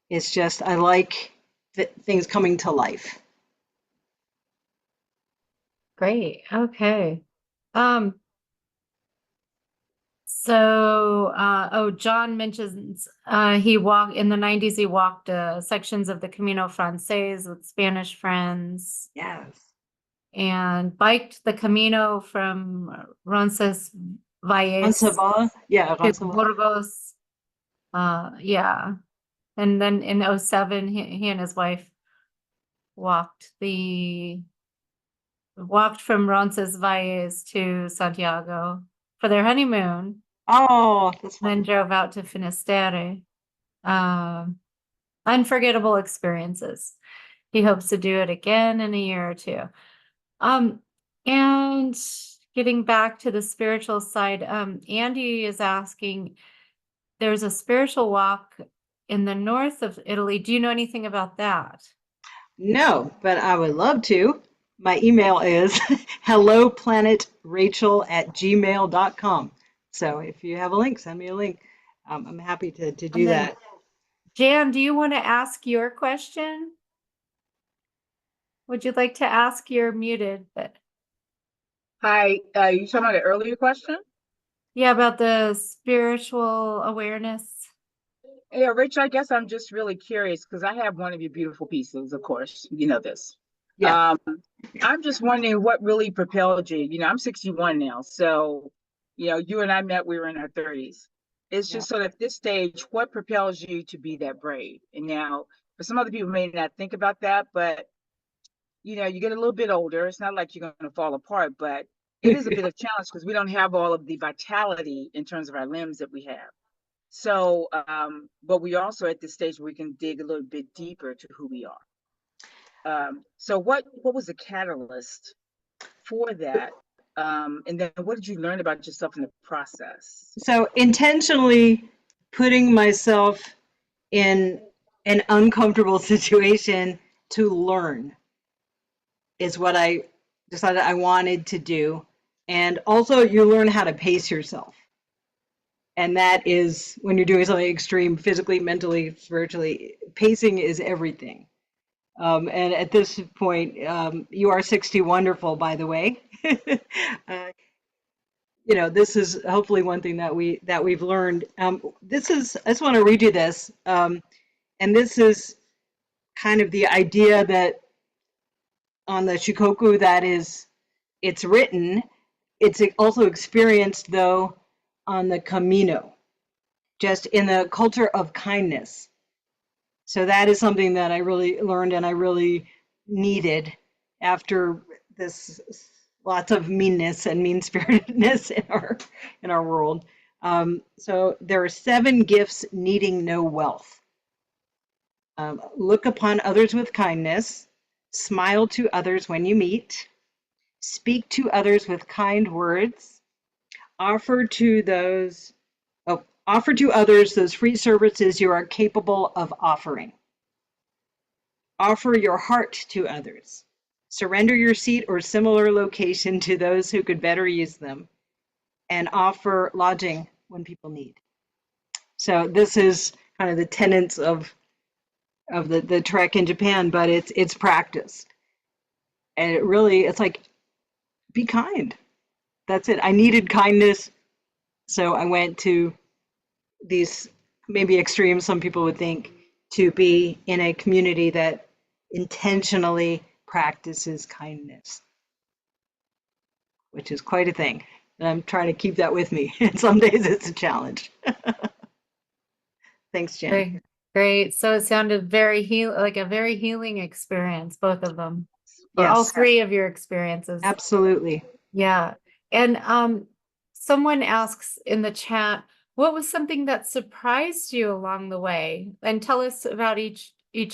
it's just I like things coming to life. Great. Okay. Um, John mentions he walked in the 90s, he walked sections of the Camino Frances with Spanish friends Yes. and biked the Camino from Roncesvalles Ransava, yeah, to Ransava. Burgos. Yeah. And then in '07, he and his wife walked from Roncesvalles to Santiago for their honeymoon, Oh, that's then fun. drove out to Finisterre. Um, Unforgettable experiences. He hopes to do it again in a year or two. Um, and getting back to the spiritual side, Andy is asking, there's a spiritual walk in the north of Italy. Do you know anything about that? No, but I would love to. My email is helloplanetrachel@gmail.com. So if you have a link, send me a link. I'm happy to And do then, that. Jan, do you want to ask your question? Would you like to ask? You're muted, but Hi, you talking about an earlier question? yeah, about the spiritual awareness. Yeah, Rich, I guess I'm just really curious because I have one of your beautiful pieces, of course, you know this. Yeah. Um, I'm just wondering what really propelled you. I'm 61 now, so you and I met, we were in our 30s. It's Yeah. just sort of at this stage, what propels you to be that brave? And now, for some other people may not think about that, but you get a little bit older. It's not like you're going to fall apart, but it is a bit of a challenge because we don't have all of the vitality in terms of our limbs that we have. So, but we also at this stage where we can dig a little bit deeper to who we are. So what was the catalyst for that? And then what did you learn about yourself in the process? So intentionally putting myself in an uncomfortable situation to learn is what I decided I wanted to do. And also, you learn how to pace yourself. And that is when you're doing something extreme, physically, mentally, spiritually, pacing is everything. And at this point, you are 60 wonderful, by the way. uh, this is hopefully one thing that we've learned. This is I just want to read you this, and this is kind of the idea that on the Shikoku that it's written. It's also experienced though on the Camino, just in the culture of kindness. So that is something that I really learned and I really needed after this lots of meanness and mean-spiritedness in our world. So there are 7 gifts needing no wealth. Look upon others with kindness, smile to others when you meet, speak to others with kind words, offer to those offer to others those free services you are capable of offering. Offer your heart to others. Surrender your seat or similar location to those who could better use them, and offer lodging when people need. So this is kind of the tenets of the trek in Japan, but it's practiced. And it's like, be kind. That's it. I needed kindness, so I went to these maybe extremes, some people would think, to be in a community that intentionally practices kindness, which is quite a thing. And I'm trying to keep that with me. And some days it's a challenge. Thanks, Jen. Great. Great. So it sounded like a very healing experience, both of them, or all Yes, 3 of your experiences. absolutely. Yeah. And someone asks in the chat, what was something that surprised you along the way? And tell us about each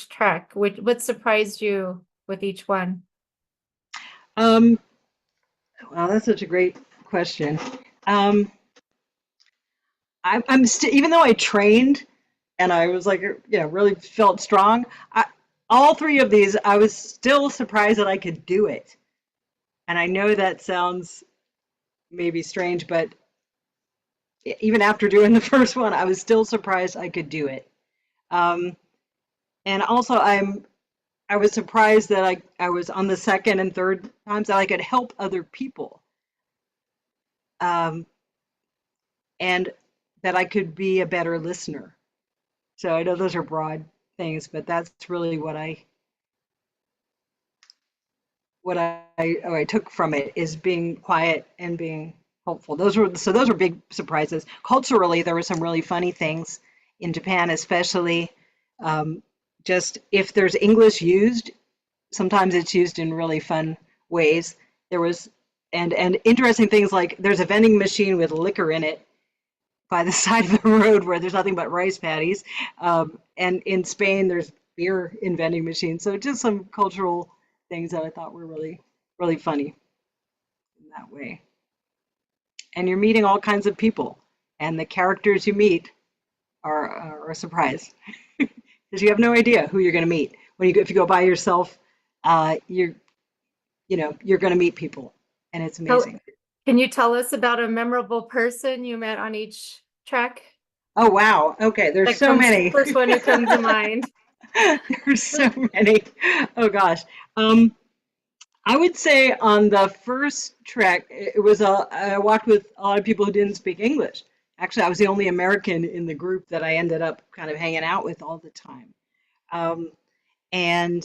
trek. What surprised you with each one? Wow, that's such a great question. I'm still, even though I trained and I was like, really felt strong, all three of these, I was still surprised that I could do it. And I know that sounds maybe strange, but even after doing the first one, I was still surprised I could do it. And also, I was surprised that I was on the second and third times that I could help other people. And that I could be a better listener. So I know those are broad things, but that's really what I took from it, is being quiet and being helpful. Those were big surprises. Culturally, there were some really funny things in Japan, especially just if there's English used, sometimes it's used in really fun ways. There was and interesting things like there's a vending machine with liquor in it by the side of the road where there's nothing but rice paddies. And in Spain, there's beer in vending machines. So just some cultural things that I thought were really, really funny in that way. And you're meeting all kinds of people, and the characters you meet are a surprise because you have no idea who you're going to meet. If you go by yourself, you're going to meet people, and it's amazing. Can you tell us about a memorable person you met on each trek? Oh, wow. Okay, there's so many. First one who comes to mind. There's so many. Oh gosh. I would say on the first trek, I walked with a lot of people who didn't speak English. Actually, I was the only American in the group that I ended up kind of hanging out with all the time. And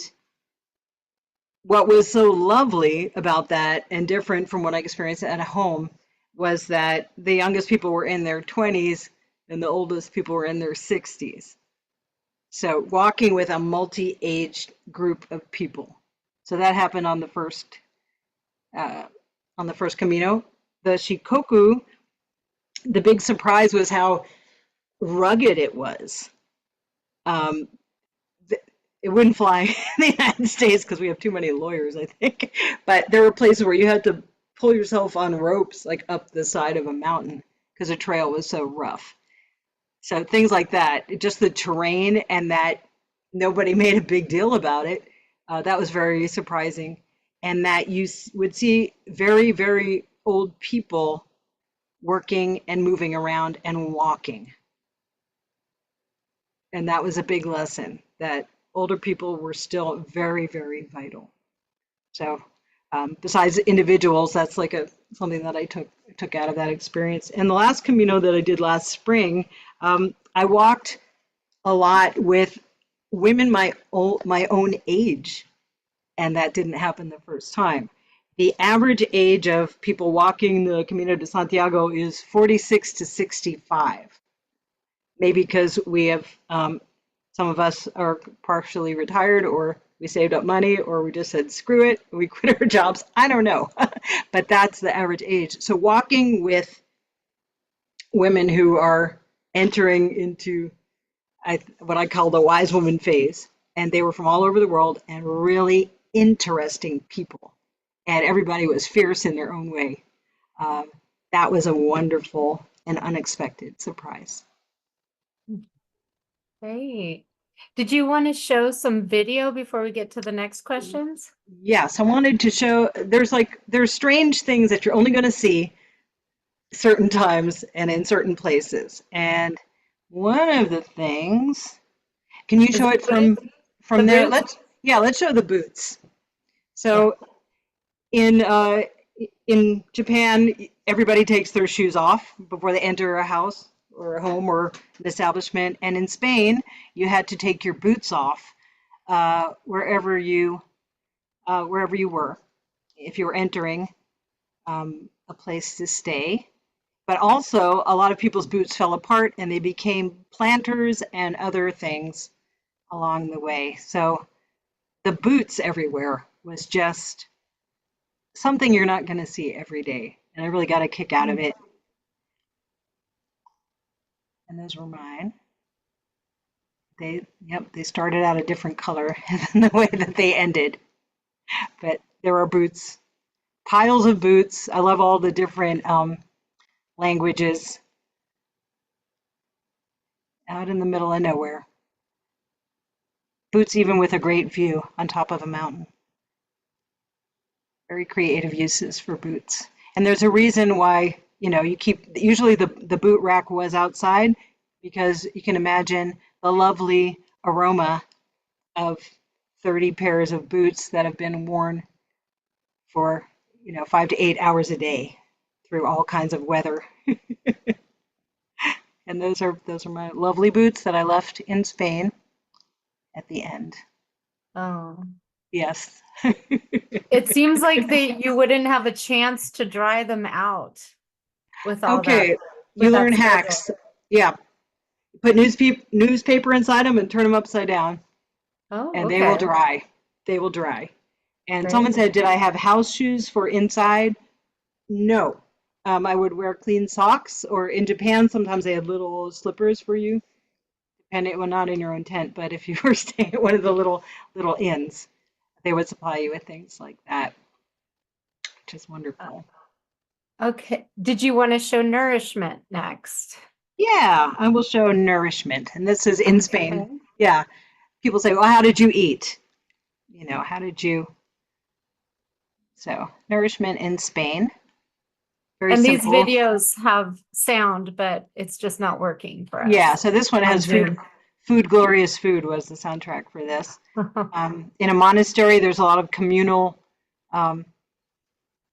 what was so lovely about that, and different from what I experienced at home, was that the youngest people were in their 20s and the oldest people were in their 60s. So walking with a multi-aged group of people. So that happened on the first Camino. The Shikoku, the big surprise was how rugged it was. It wouldn't fly in the United States because we have too many lawyers, I think. But there were places where you had to pull yourself on ropes like up the side of a mountain because the trail was so rough. So things like that, just the terrain, and that nobody made a big deal about it. That was very surprising. And that you would see very, very old people working and moving around and walking. And that was a big lesson, that older people were still very, very vital. So besides individuals, that's like something that I took out of that experience. And the last Camino that I did last spring, I walked a lot with women my own age, and that didn't happen the first time. The average age of people walking the Camino de Santiago is 46 to 65. Maybe because we have, some of us are partially retired, or we saved up money, or we just said, screw it, we quit our jobs. I don't know, but that's the average age. So walking with women who are entering into what I call the wise woman phase, and they were from all over the world and really interesting people, and everybody was fierce in their own way. That was a wonderful and unexpected surprise. Great. Did you want to show some video before we get to the next questions? Yes, I wanted to show, there's strange things that you're only going to see certain times and in certain places. And one of the things, can you show it from there? Boots? Let's show the boots. So in Japan, everybody takes their shoes off before they enter a house or a home or an establishment. And in Spain, you had to take your boots off wherever you were, if you were entering a place to stay. But also, a lot of people's boots fell apart and they became planters and other things along the way. So the boots everywhere was just something you're not going to see every day. And I really got a kick out of it. And those were mine. They started out a different color than the way that they ended. But there are boots, piles of boots. I love all the different languages out in the middle of nowhere. Boots even with a great view on top of a mountain. Very creative uses for boots. And there's a reason why, you keep, usually the boot rack was outside, because you can imagine the lovely aroma of 30 pairs of boots that have been worn for, 5 to 8 hours a day through all kinds of weather. And those are my lovely boots that I left in Spain at the end. Oh, Yes. it seems like you wouldn't have a chance to dry them out with all that. Okay, with you that learn schedule. hacks. Yeah. Put newspaper inside them and turn them upside down, Oh, and okay. they will dry. They will dry. And Great. someone said, did I have house shoes for inside? No. I would wear clean socks, or in Japan, sometimes they had little slippers for you, depending, well, not in your own tent, but if you were staying at one of the little inns, they would supply you with things like that, which is wonderful. Okay. Did you want to show nourishment next? Yeah, I will show nourishment, and this is in Spain. Okay. Yeah, people say, well, how did you eat? How did you? So, nourishment in Spain. Very And simple. these videos have sound, but it's just not working for us. Yeah, so this one has food, glorious food was the soundtrack for this. In a monastery, there's a lot of communal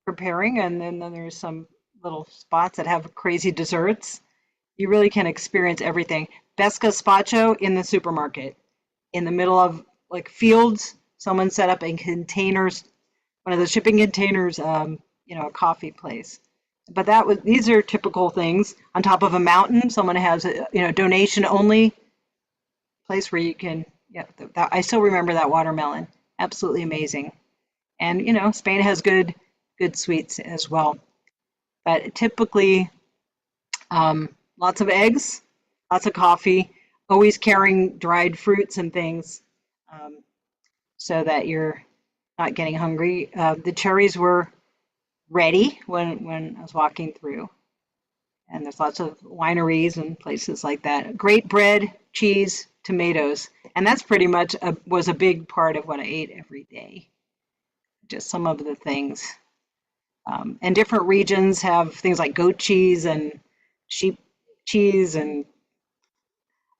preparing, and then there's some little spots that have crazy desserts. You really can experience everything. Best gazpacho in the supermarket, in the middle of like fields. Someone set up in containers, one of the shipping containers, a coffee place. But these are typical things. On top of a mountain, someone has a donation only place where you can. Yeah, I still remember that watermelon. Absolutely amazing. And Spain has good sweets as well. But typically, lots of eggs, lots of coffee, always carrying dried fruits and things, so that you're not getting hungry. The cherries were ready when I was walking through. And there's lots of wineries and places like that. Great bread, cheese, tomatoes. And that's pretty much was a big part of what I ate every day. Just some of the things. And different regions have things like goat cheese and sheep cheese. And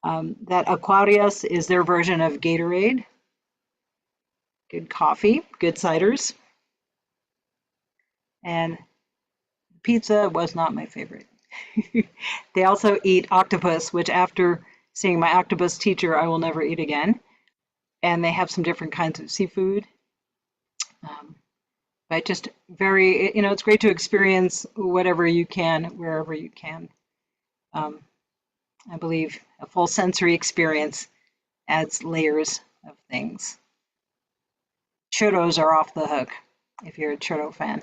that Aquarius is their version of Gatorade. Good coffee, good ciders. And pizza was not my favorite. They also eat octopus, which after seeing my octopus teacher, I will never eat again. And they have some different kinds of seafood. But just very, it's great to experience whatever you can, wherever you can. I believe a full sensory experience adds layers of things. Churros are off the hook if you're a churro fan.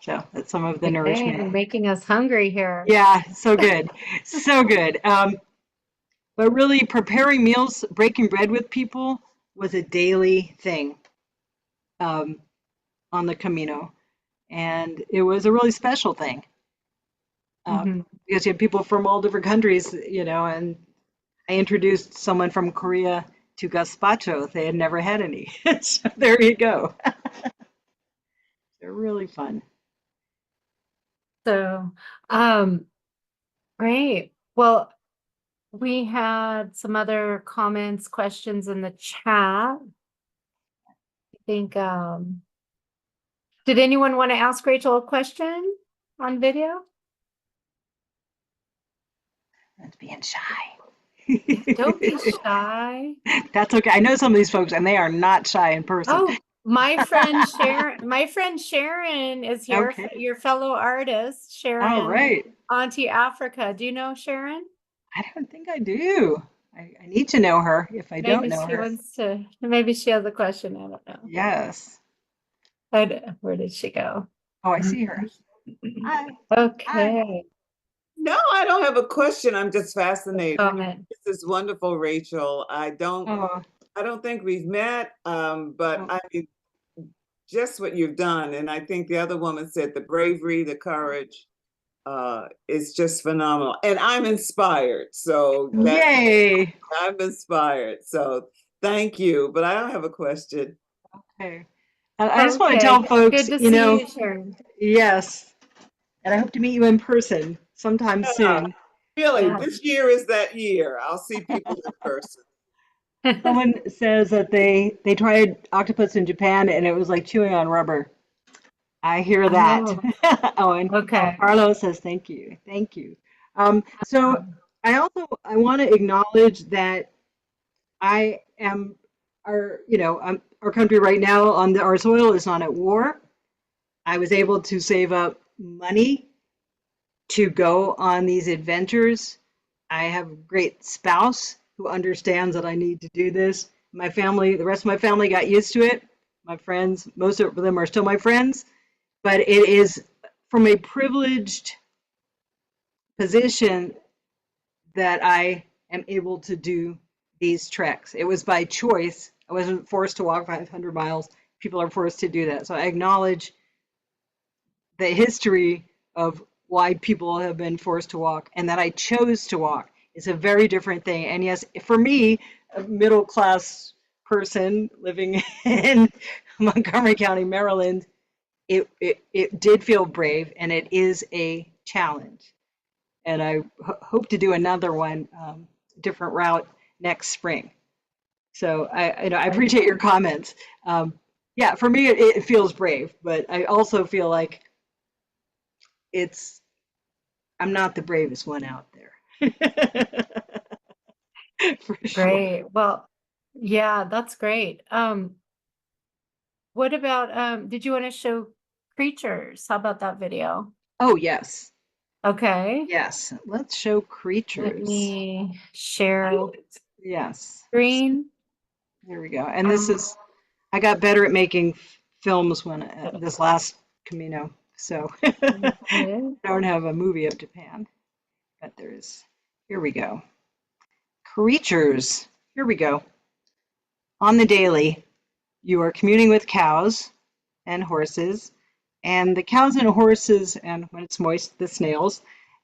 So that's some of the nourishment. You're making us hungry here. Yeah, so good. So good. But really preparing meals, breaking bread with people was a daily thing on the Camino. And it was a really special thing. Because you had people from all different countries, and I introduced someone from Korea to gazpacho. They had never had any. So there you go. They're really fun. So, great. Well, we had some other comments, questions in the chat. I think, did anyone want to ask Rachel a question on video? That's being shy. Don't be shy. That's okay. I know some of these folks, and they are not shy in person. Oh, my friend Sharon is here, Okay. your fellow artist, Sharon. All right. Auntie Africa. Do you know Sharon? I don't think I do. I need to know her if I don't know her. Maybe she has a question. I don't know. Yes. Where did she go? Oh, I see her. Hi. Okay. No, I don't have a question. I'm just fascinated. Comment. This is wonderful, Rachel. I don't think we've met, but Oh. I mean, just what you've done. And I think the other woman said the bravery, the courage, is just phenomenal. And I'm inspired. So Yay! I'm inspired. So thank you. But I don't have a question. Okay. I just want to Okay, tell folks, good to you see know, you, Sharon. yes, and I hope to meet you in person sometime Yeah, soon. really, Yeah. this year is that year. I'll see people in person. Someone says that they tried octopus in Japan and it was like chewing on rubber. I hear that. Oh, Oh, and okay. Carlo says thank you, thank you. So I want to acknowledge that I am our country right now our soil is not at war. I was able to save up money to go on these adventures. I have a great spouse who understands that I need to do this. My family, the rest of my family got used to it. My friends, most of them are still my friends, but it is from a privileged position that I am able to do these treks. It was by choice. I wasn't forced to walk 500 miles. People are forced to do that. So I acknowledge the history of why people have been forced to walk and that I chose to walk is a very different thing. And yes, for me, a middle class person living in Montgomery County, Maryland, it did feel brave and it is a challenge. And I hope to do another one, different route next spring. So I appreciate your comments. Yeah, for me, it feels brave, but I also feel like I'm not the bravest one out there. For sure. Great. Well, yeah, that's great. What about did you want to show creatures? How about that video? Oh, yes. Okay. Yes. Let's show Let creatures. me share Yes. screen. There we go. And this is, I got better at making films when this last Camino. So I don't have a movie of Japan, but here we go. Creatures. Here we go. On the daily, you are communing with cows and horses, and the cows and horses, and when it's moist, the snails,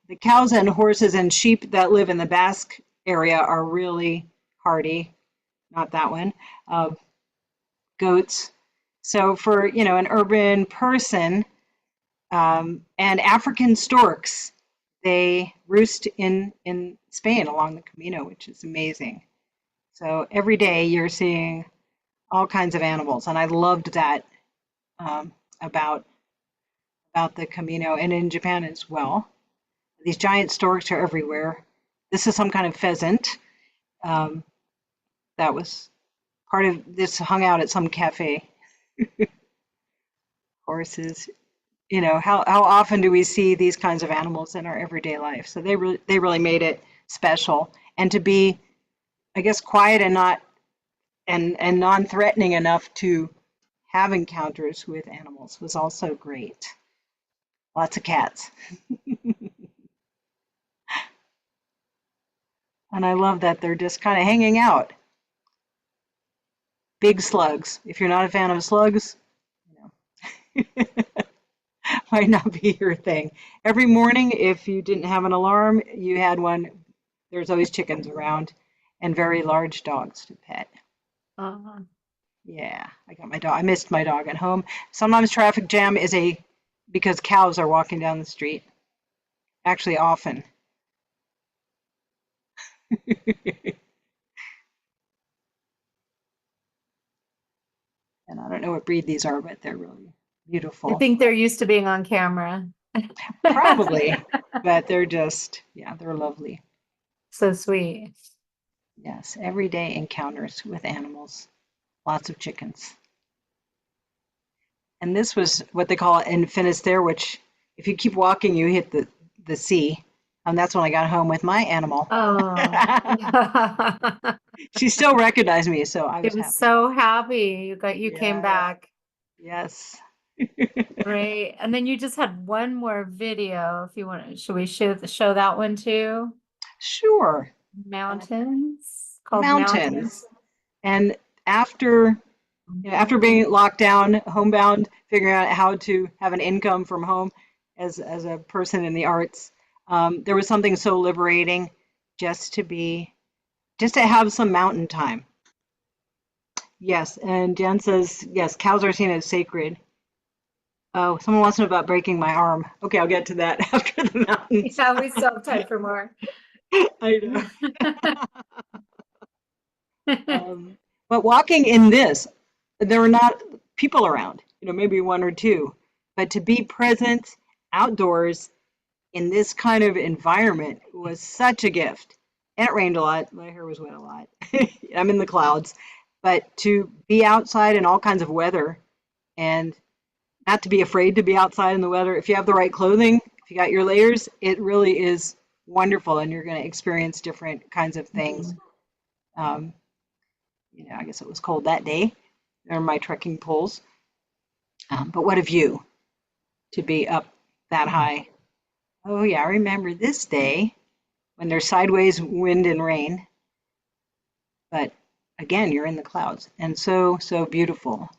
the cows and horses and sheep that live in the Basque area are really hardy. Not that one. Goats. So for, an urban person, and African storks, they roost in Spain along the Camino, which is amazing. So every day you're seeing all kinds of animals, and I loved that about the Camino and in Japan as well. These giant storks are everywhere. This is some kind of pheasant. That was part of this, hung out at some cafe. Horses. How often do we see these kinds of animals in our everyday life? So they really made it special. And to be, I guess, quiet and not and non-threatening enough to have encounters with animals was also great. Lots of cats. And I love that they're just kind of hanging out. Big slugs. If you're not a fan of slugs, might not be your thing. Every morning, if you didn't have an alarm, you had one. There's always chickens around and very large dogs to pet. Yeah, I got my dog. I missed my dog at home. Sometimes traffic jam is because cows are walking down the street. Actually, often. And I don't know what breed these are, but they're really I beautiful. think they're used to being on camera. Probably, but they're just, they're lovely. So sweet. Yes, everyday encounters with animals. Lots of chickens. And this was what they call in Finisterre, which if you keep walking, you hit the sea. And that's when I got home with my animal. Oh. She still recognized me, so I She was was happy. so happy you came Yeah. back. Yes. Great. And then you just had one more video if you want to. Should we show that one too? Sure. Mountains called Mountains. And after after being locked down, homebound, figuring out how to have an income from home as a person in the arts, there was something so liberating just to have some mountain time. Yes, and Jan says, yes, cows are seen as sacred. Oh, someone wants to know about breaking my arm. Okay, I'll get to that after the mountains. Yeah, we still have time for more. I know. But walking in this, there were not people around, maybe one or two, but to be present outdoors in this kind of environment was such a gift. And it rained a lot. My hair was wet a lot. I'm in the clouds. But to be outside in all kinds of weather and not to be afraid to be outside in the weather, if you have the right clothing, if you got your layers, it really is wonderful, and you're going to experience different kinds of things. I guess it was cold that day. There are my trekking poles. But what of you to be up that high? Oh yeah, I remember this day when there's sideways wind and rain. But again, you're in the clouds, and so beautiful.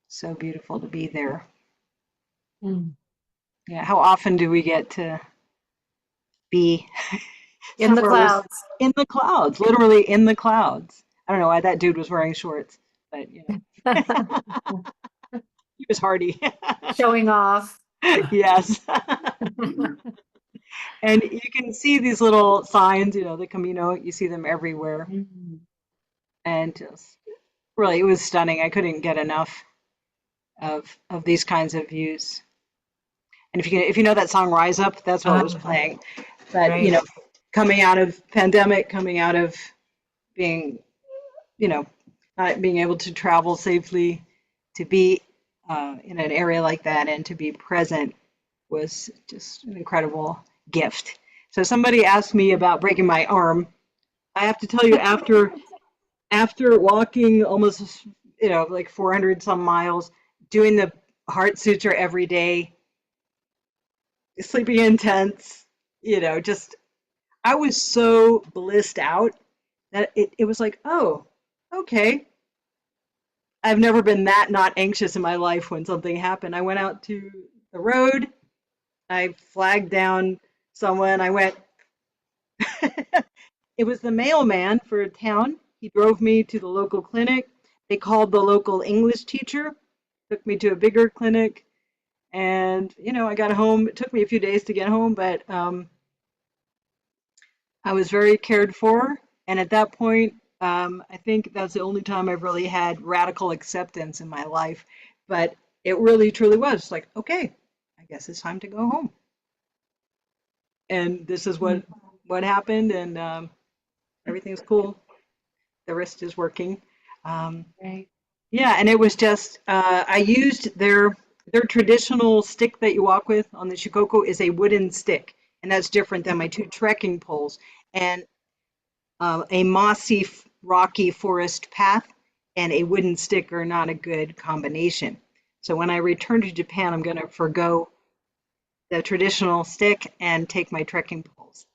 So beautiful to be there. Yeah, how often do we get to be In the clouds? In the clouds, literally in the clouds. I don't know why that dude was wearing shorts, but he was hardy. Showing off. Yes. And you can see these little signs, the Camino, you see them everywhere. And just really, it was stunning. I couldn't get enough of these kinds of views. And if you know that song Rise Up, that's what was playing. But right. Coming out of pandemic, coming out of being, not being able to travel safely, to be in an area like that and to be present was just an incredible gift. So somebody asked me about breaking my arm. I have to tell you, after walking almost, like 400 some miles, doing the heart suture every day, sleeping in tents, just, I was so blissed out that it was like, oh, okay. I've never been that not anxious in my life when something happened. I went out to the road. I flagged down someone. I went, it was the mailman for a town. He drove me to the local clinic. They called the local English teacher, took me to a bigger clinic. And, I got home. It took me a few days to get home, but I was very cared for. And at that point, I think that's the only time I've really had radical acceptance in my life. But it really, truly was like, okay, I guess it's time to go home. And this is what happened, and everything's cool. The wrist is working. Right. Yeah, and it was just, I used their traditional stick that you walk with on the Shikoku is a wooden stick, and that's different than my two trekking poles. And a mossy, rocky forest path and a wooden stick are not a good combination. So when I return to Japan, I'm going to forgo the traditional stick and take my trekking poles.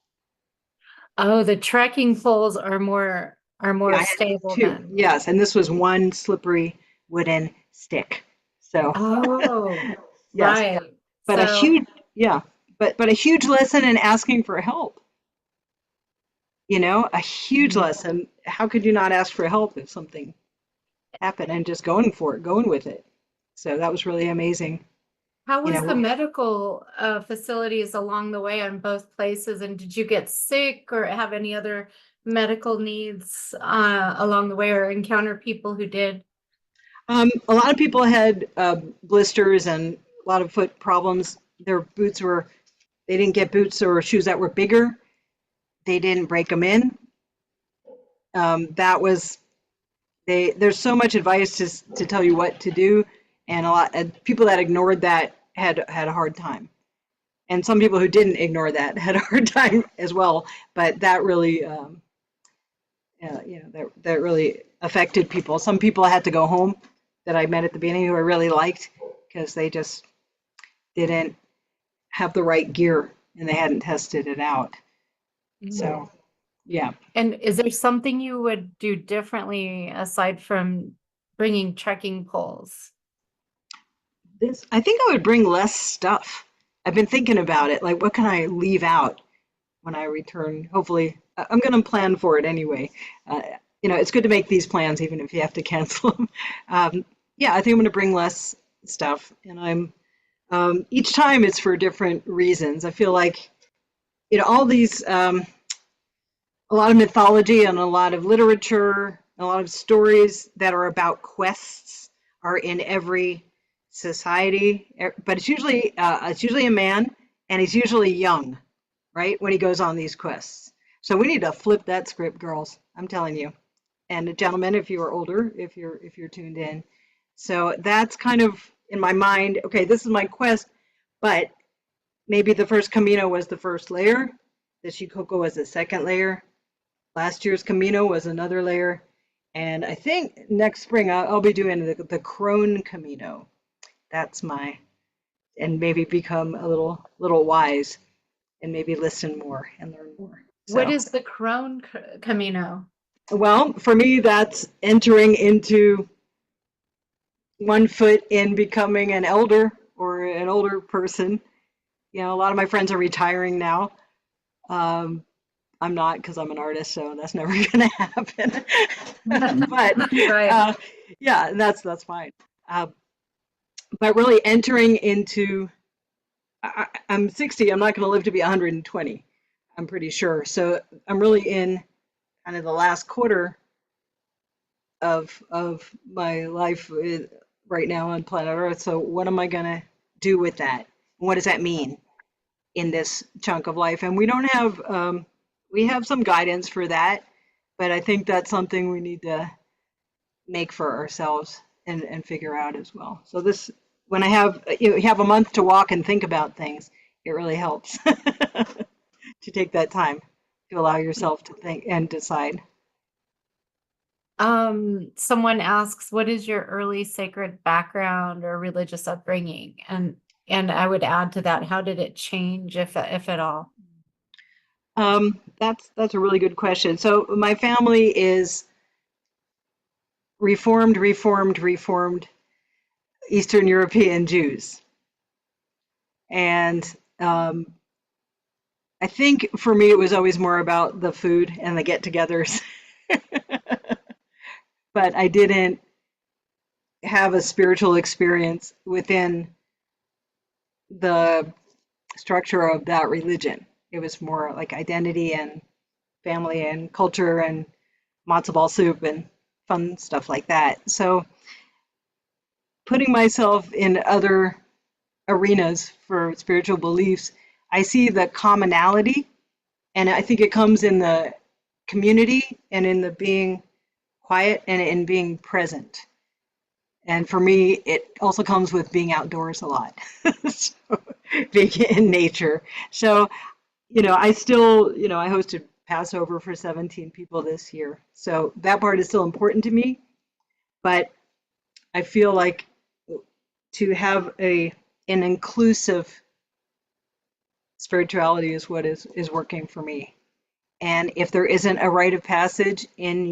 Oh, the trekking poles are more Yeah, stable two. then. Yes, and this was one slippery wooden stick. So Oh, yes, right. but a huge but a huge lesson in asking for help. A huge lesson. How could you not ask for help if something happened, and just going with it? So that was really amazing. How was the medical facilities along the way on both places? And did you get sick or have any other medical needs along the way, or encounter people who did? A lot of people had blisters and a lot of foot problems. Their boots they didn't get boots or shoes that were bigger. They didn't break them in. That was, there's so much advice to tell you what to do, and a lot of people that ignored that had a hard time. And some people who didn't ignore that had a hard time as well. But that really, that really affected people. Some people had to go home that I met at the beginning who I really liked because they just didn't have the right gear and they hadn't tested it out. So, yeah. And is there something you would do differently aside from bringing trekking poles? I think I would bring less stuff. I've been thinking about it. Like, what can I leave out when I return? Hopefully, I'm going to plan for it anyway. It's good to make these plans, even if you have to cancel them. Yeah, I think I'm going to bring less stuff. And each time it's for different reasons. I feel like, all these, a lot of mythology and a lot of literature, a lot of stories that are about quests are in every society, but it's usually a man, and he's usually young, right, when he goes on these quests. So we need to flip that script, girls. I'm telling you, and gentlemen, if you are older, if you're tuned in. So that's kind of in my mind. Okay, this is my quest, but maybe the first Camino was the first layer, the Shikoku was the second layer, last year's Camino was another layer, and I think next spring I'll be doing the Crone Camino. That's and maybe become a little wise and maybe listen more and learn more. What is the Crone Camino? Well, for me, that's entering into 1 foot in becoming an elder or an older person. A lot of my friends are retiring now. I'm not, because I'm an artist, so that's never going to happen. But Right. yeah, that's fine. But really entering into, I'm 60, I'm not going to live to be 120, I'm pretty sure. So I'm really in kind of the last quarter of my life right now on planet Earth. So what am I going to do with that? What does that mean in this chunk of life? And we don't have, we have some guidance for that, but I think that's something we need to make for ourselves and figure out as well. So this, when I have, you have a month to walk and think about things, it really helps to take that time to allow yourself to think and decide. Someone asks, what is your early sacred background or religious upbringing? And I would add to that, how did it change, if at all? That's a really good question. So my family is Reformed Eastern European Jews. And I think for me, it was always more about the food and the get-togethers. But I didn't have a spiritual experience within the structure of that religion. It was more like identity and family and culture and matzo ball soup and fun stuff like that. So putting myself in other arenas for spiritual beliefs, I see the commonality, and I think it comes in the community and in the being quiet and in being present. And for me, it also comes with being outdoors a lot, so, being in nature. So, I still, I hosted Passover for 17 people this year. So that part is still important to me. But I feel like to have an inclusive spirituality is what is working for me. And if there isn't a rite of passage in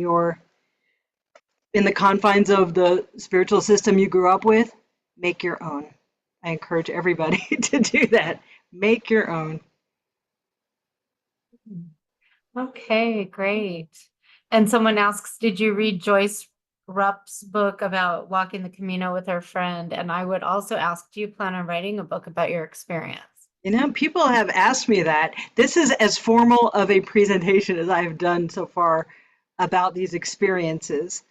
the confines of the spiritual system you grew up with, make your own. I encourage everybody to do that. Make your own. Okay, great. And someone asks, did you read Joyce Rupp's book about walking the Camino with her friend? And I would also ask, do you plan on writing a book about your experience? People have asked me that. This is as formal of a presentation as I've done so far about these experiences.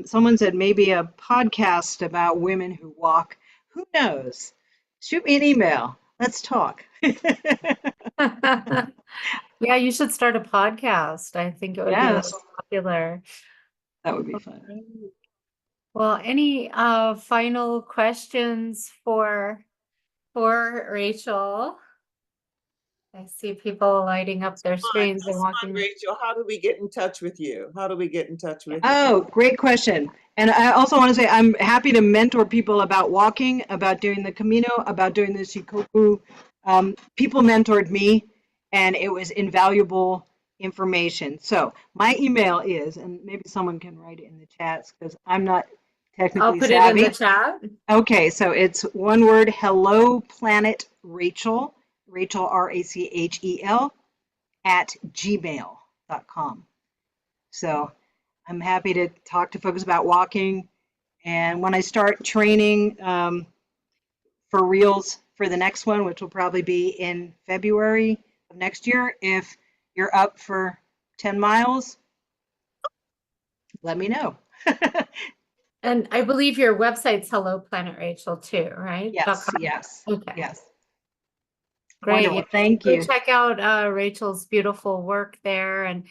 Someone said maybe a podcast about women who walk. Who knows? Shoot me an email. Let's talk. Yeah, you should start a podcast. I think it would be Yes, popular. that would be fun. Well, any final questions for Rachel? I see people lighting up their screens and Come on, walking. Rachel, how do we get in touch with you? How do we get in touch with you? Oh, great question. And I also want to say I'm happy to mentor people about walking, about doing the Camino, about doing the Shikoku. People mentored me, and it was invaluable information. So my email is, and maybe someone can write it in the chats because I'm not I'll technically put it in savvy. the chat. Okay, so it's one word, hello planet Rachel, Rachel Rachel at gmail.com. So I'm happy to talk to folks about walking. And when I start training for reels for the next one, which will probably be in February of next year, if you're up for 10 miles, let me know. And I believe your website's Hello Planet Rachel too, right? Yes, .com. yes, Okay. yes. Great. Wonderful. Thank Go you. check out Rachel's beautiful work there, and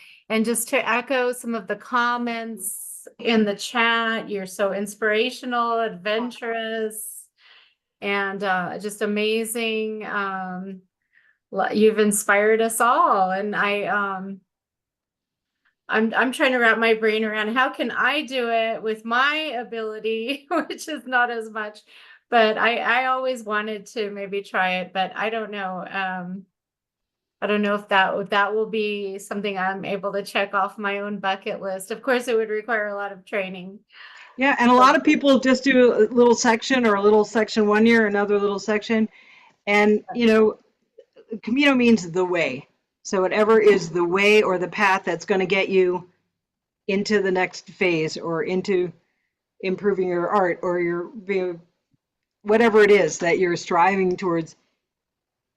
just to echo some of the comments in the chat, you're so inspirational, adventurous, and just amazing. You've inspired us all, and I'm trying to wrap my brain around how can I do it with my ability, which is not as much, but I always wanted to maybe try it, but I don't know. I don't know if that will be something I'm able to check off my own bucket list. Of course, it would require a lot of training. Yeah, and a lot of people just do a little section or a little section one year, another little section. And, you know, Camino means the way. So whatever is the way or the path that's going to get you into the next phase or into improving your art or your whatever it is that you're striving towards.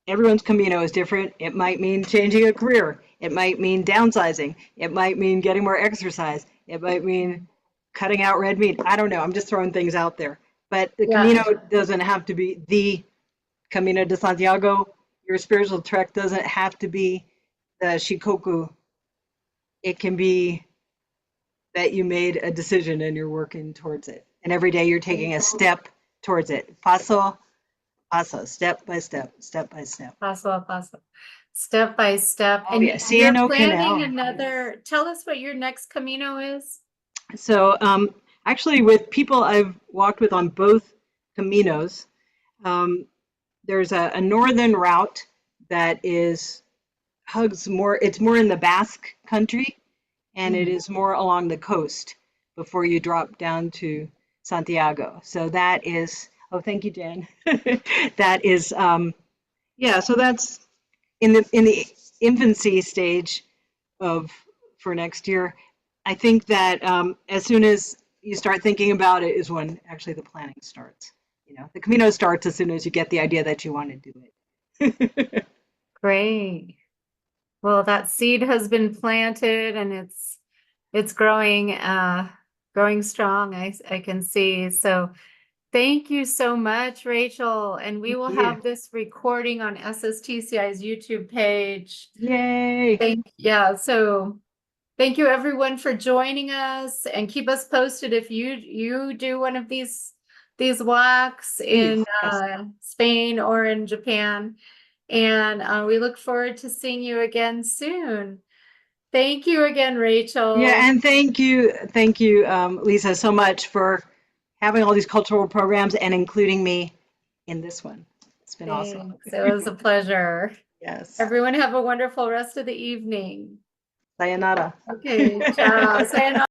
Everyone's Camino is different. It might mean changing a career. It might mean downsizing. It might mean getting more exercise. It might mean cutting out red meat. I don't know. I'm just throwing things out there. But the Camino doesn't have to be the Camino de Santiago. Your spiritual trek doesn't have to be the Shikoku. It can be that you made a decision and you're working towards it. And every day you're taking a step towards it. Paso, paso, step by step, step by step. Paso, step by step. Oh, And yeah. you're Cieno planning Canal. another, tell us what your next Camino is. So actually with people I've walked with on both Caminos, there's a northern route that hugs more, it's more in the Basque country, and it is more along the coast before you drop down to Santiago. So that is, oh, thank you, Jan. That is, yeah, so that's in the infancy stage for next year. I think that as soon as you start thinking about it is when actually the planning starts. You know, the Camino starts as soon as you get the idea that you want to do it. Great. Well, that seed has been planted and it's growing growing strong. I can see. So thank you so much, Rachel. And we will have this recording on SSTCI's YouTube page. Yay. Yeah, so thank you everyone for joining us, and keep us posted if you do one of these walks in Spain or in Japan. And we look forward to seeing you again soon. Thank you again, Rachel. Yeah, and thank you, Lisa, so much for having all these cultural programs and including me in this one. It's been awesome. It was a pleasure. Yes. Everyone have a wonderful rest of the evening. Sayonara. Okay, ciao. Sayonara.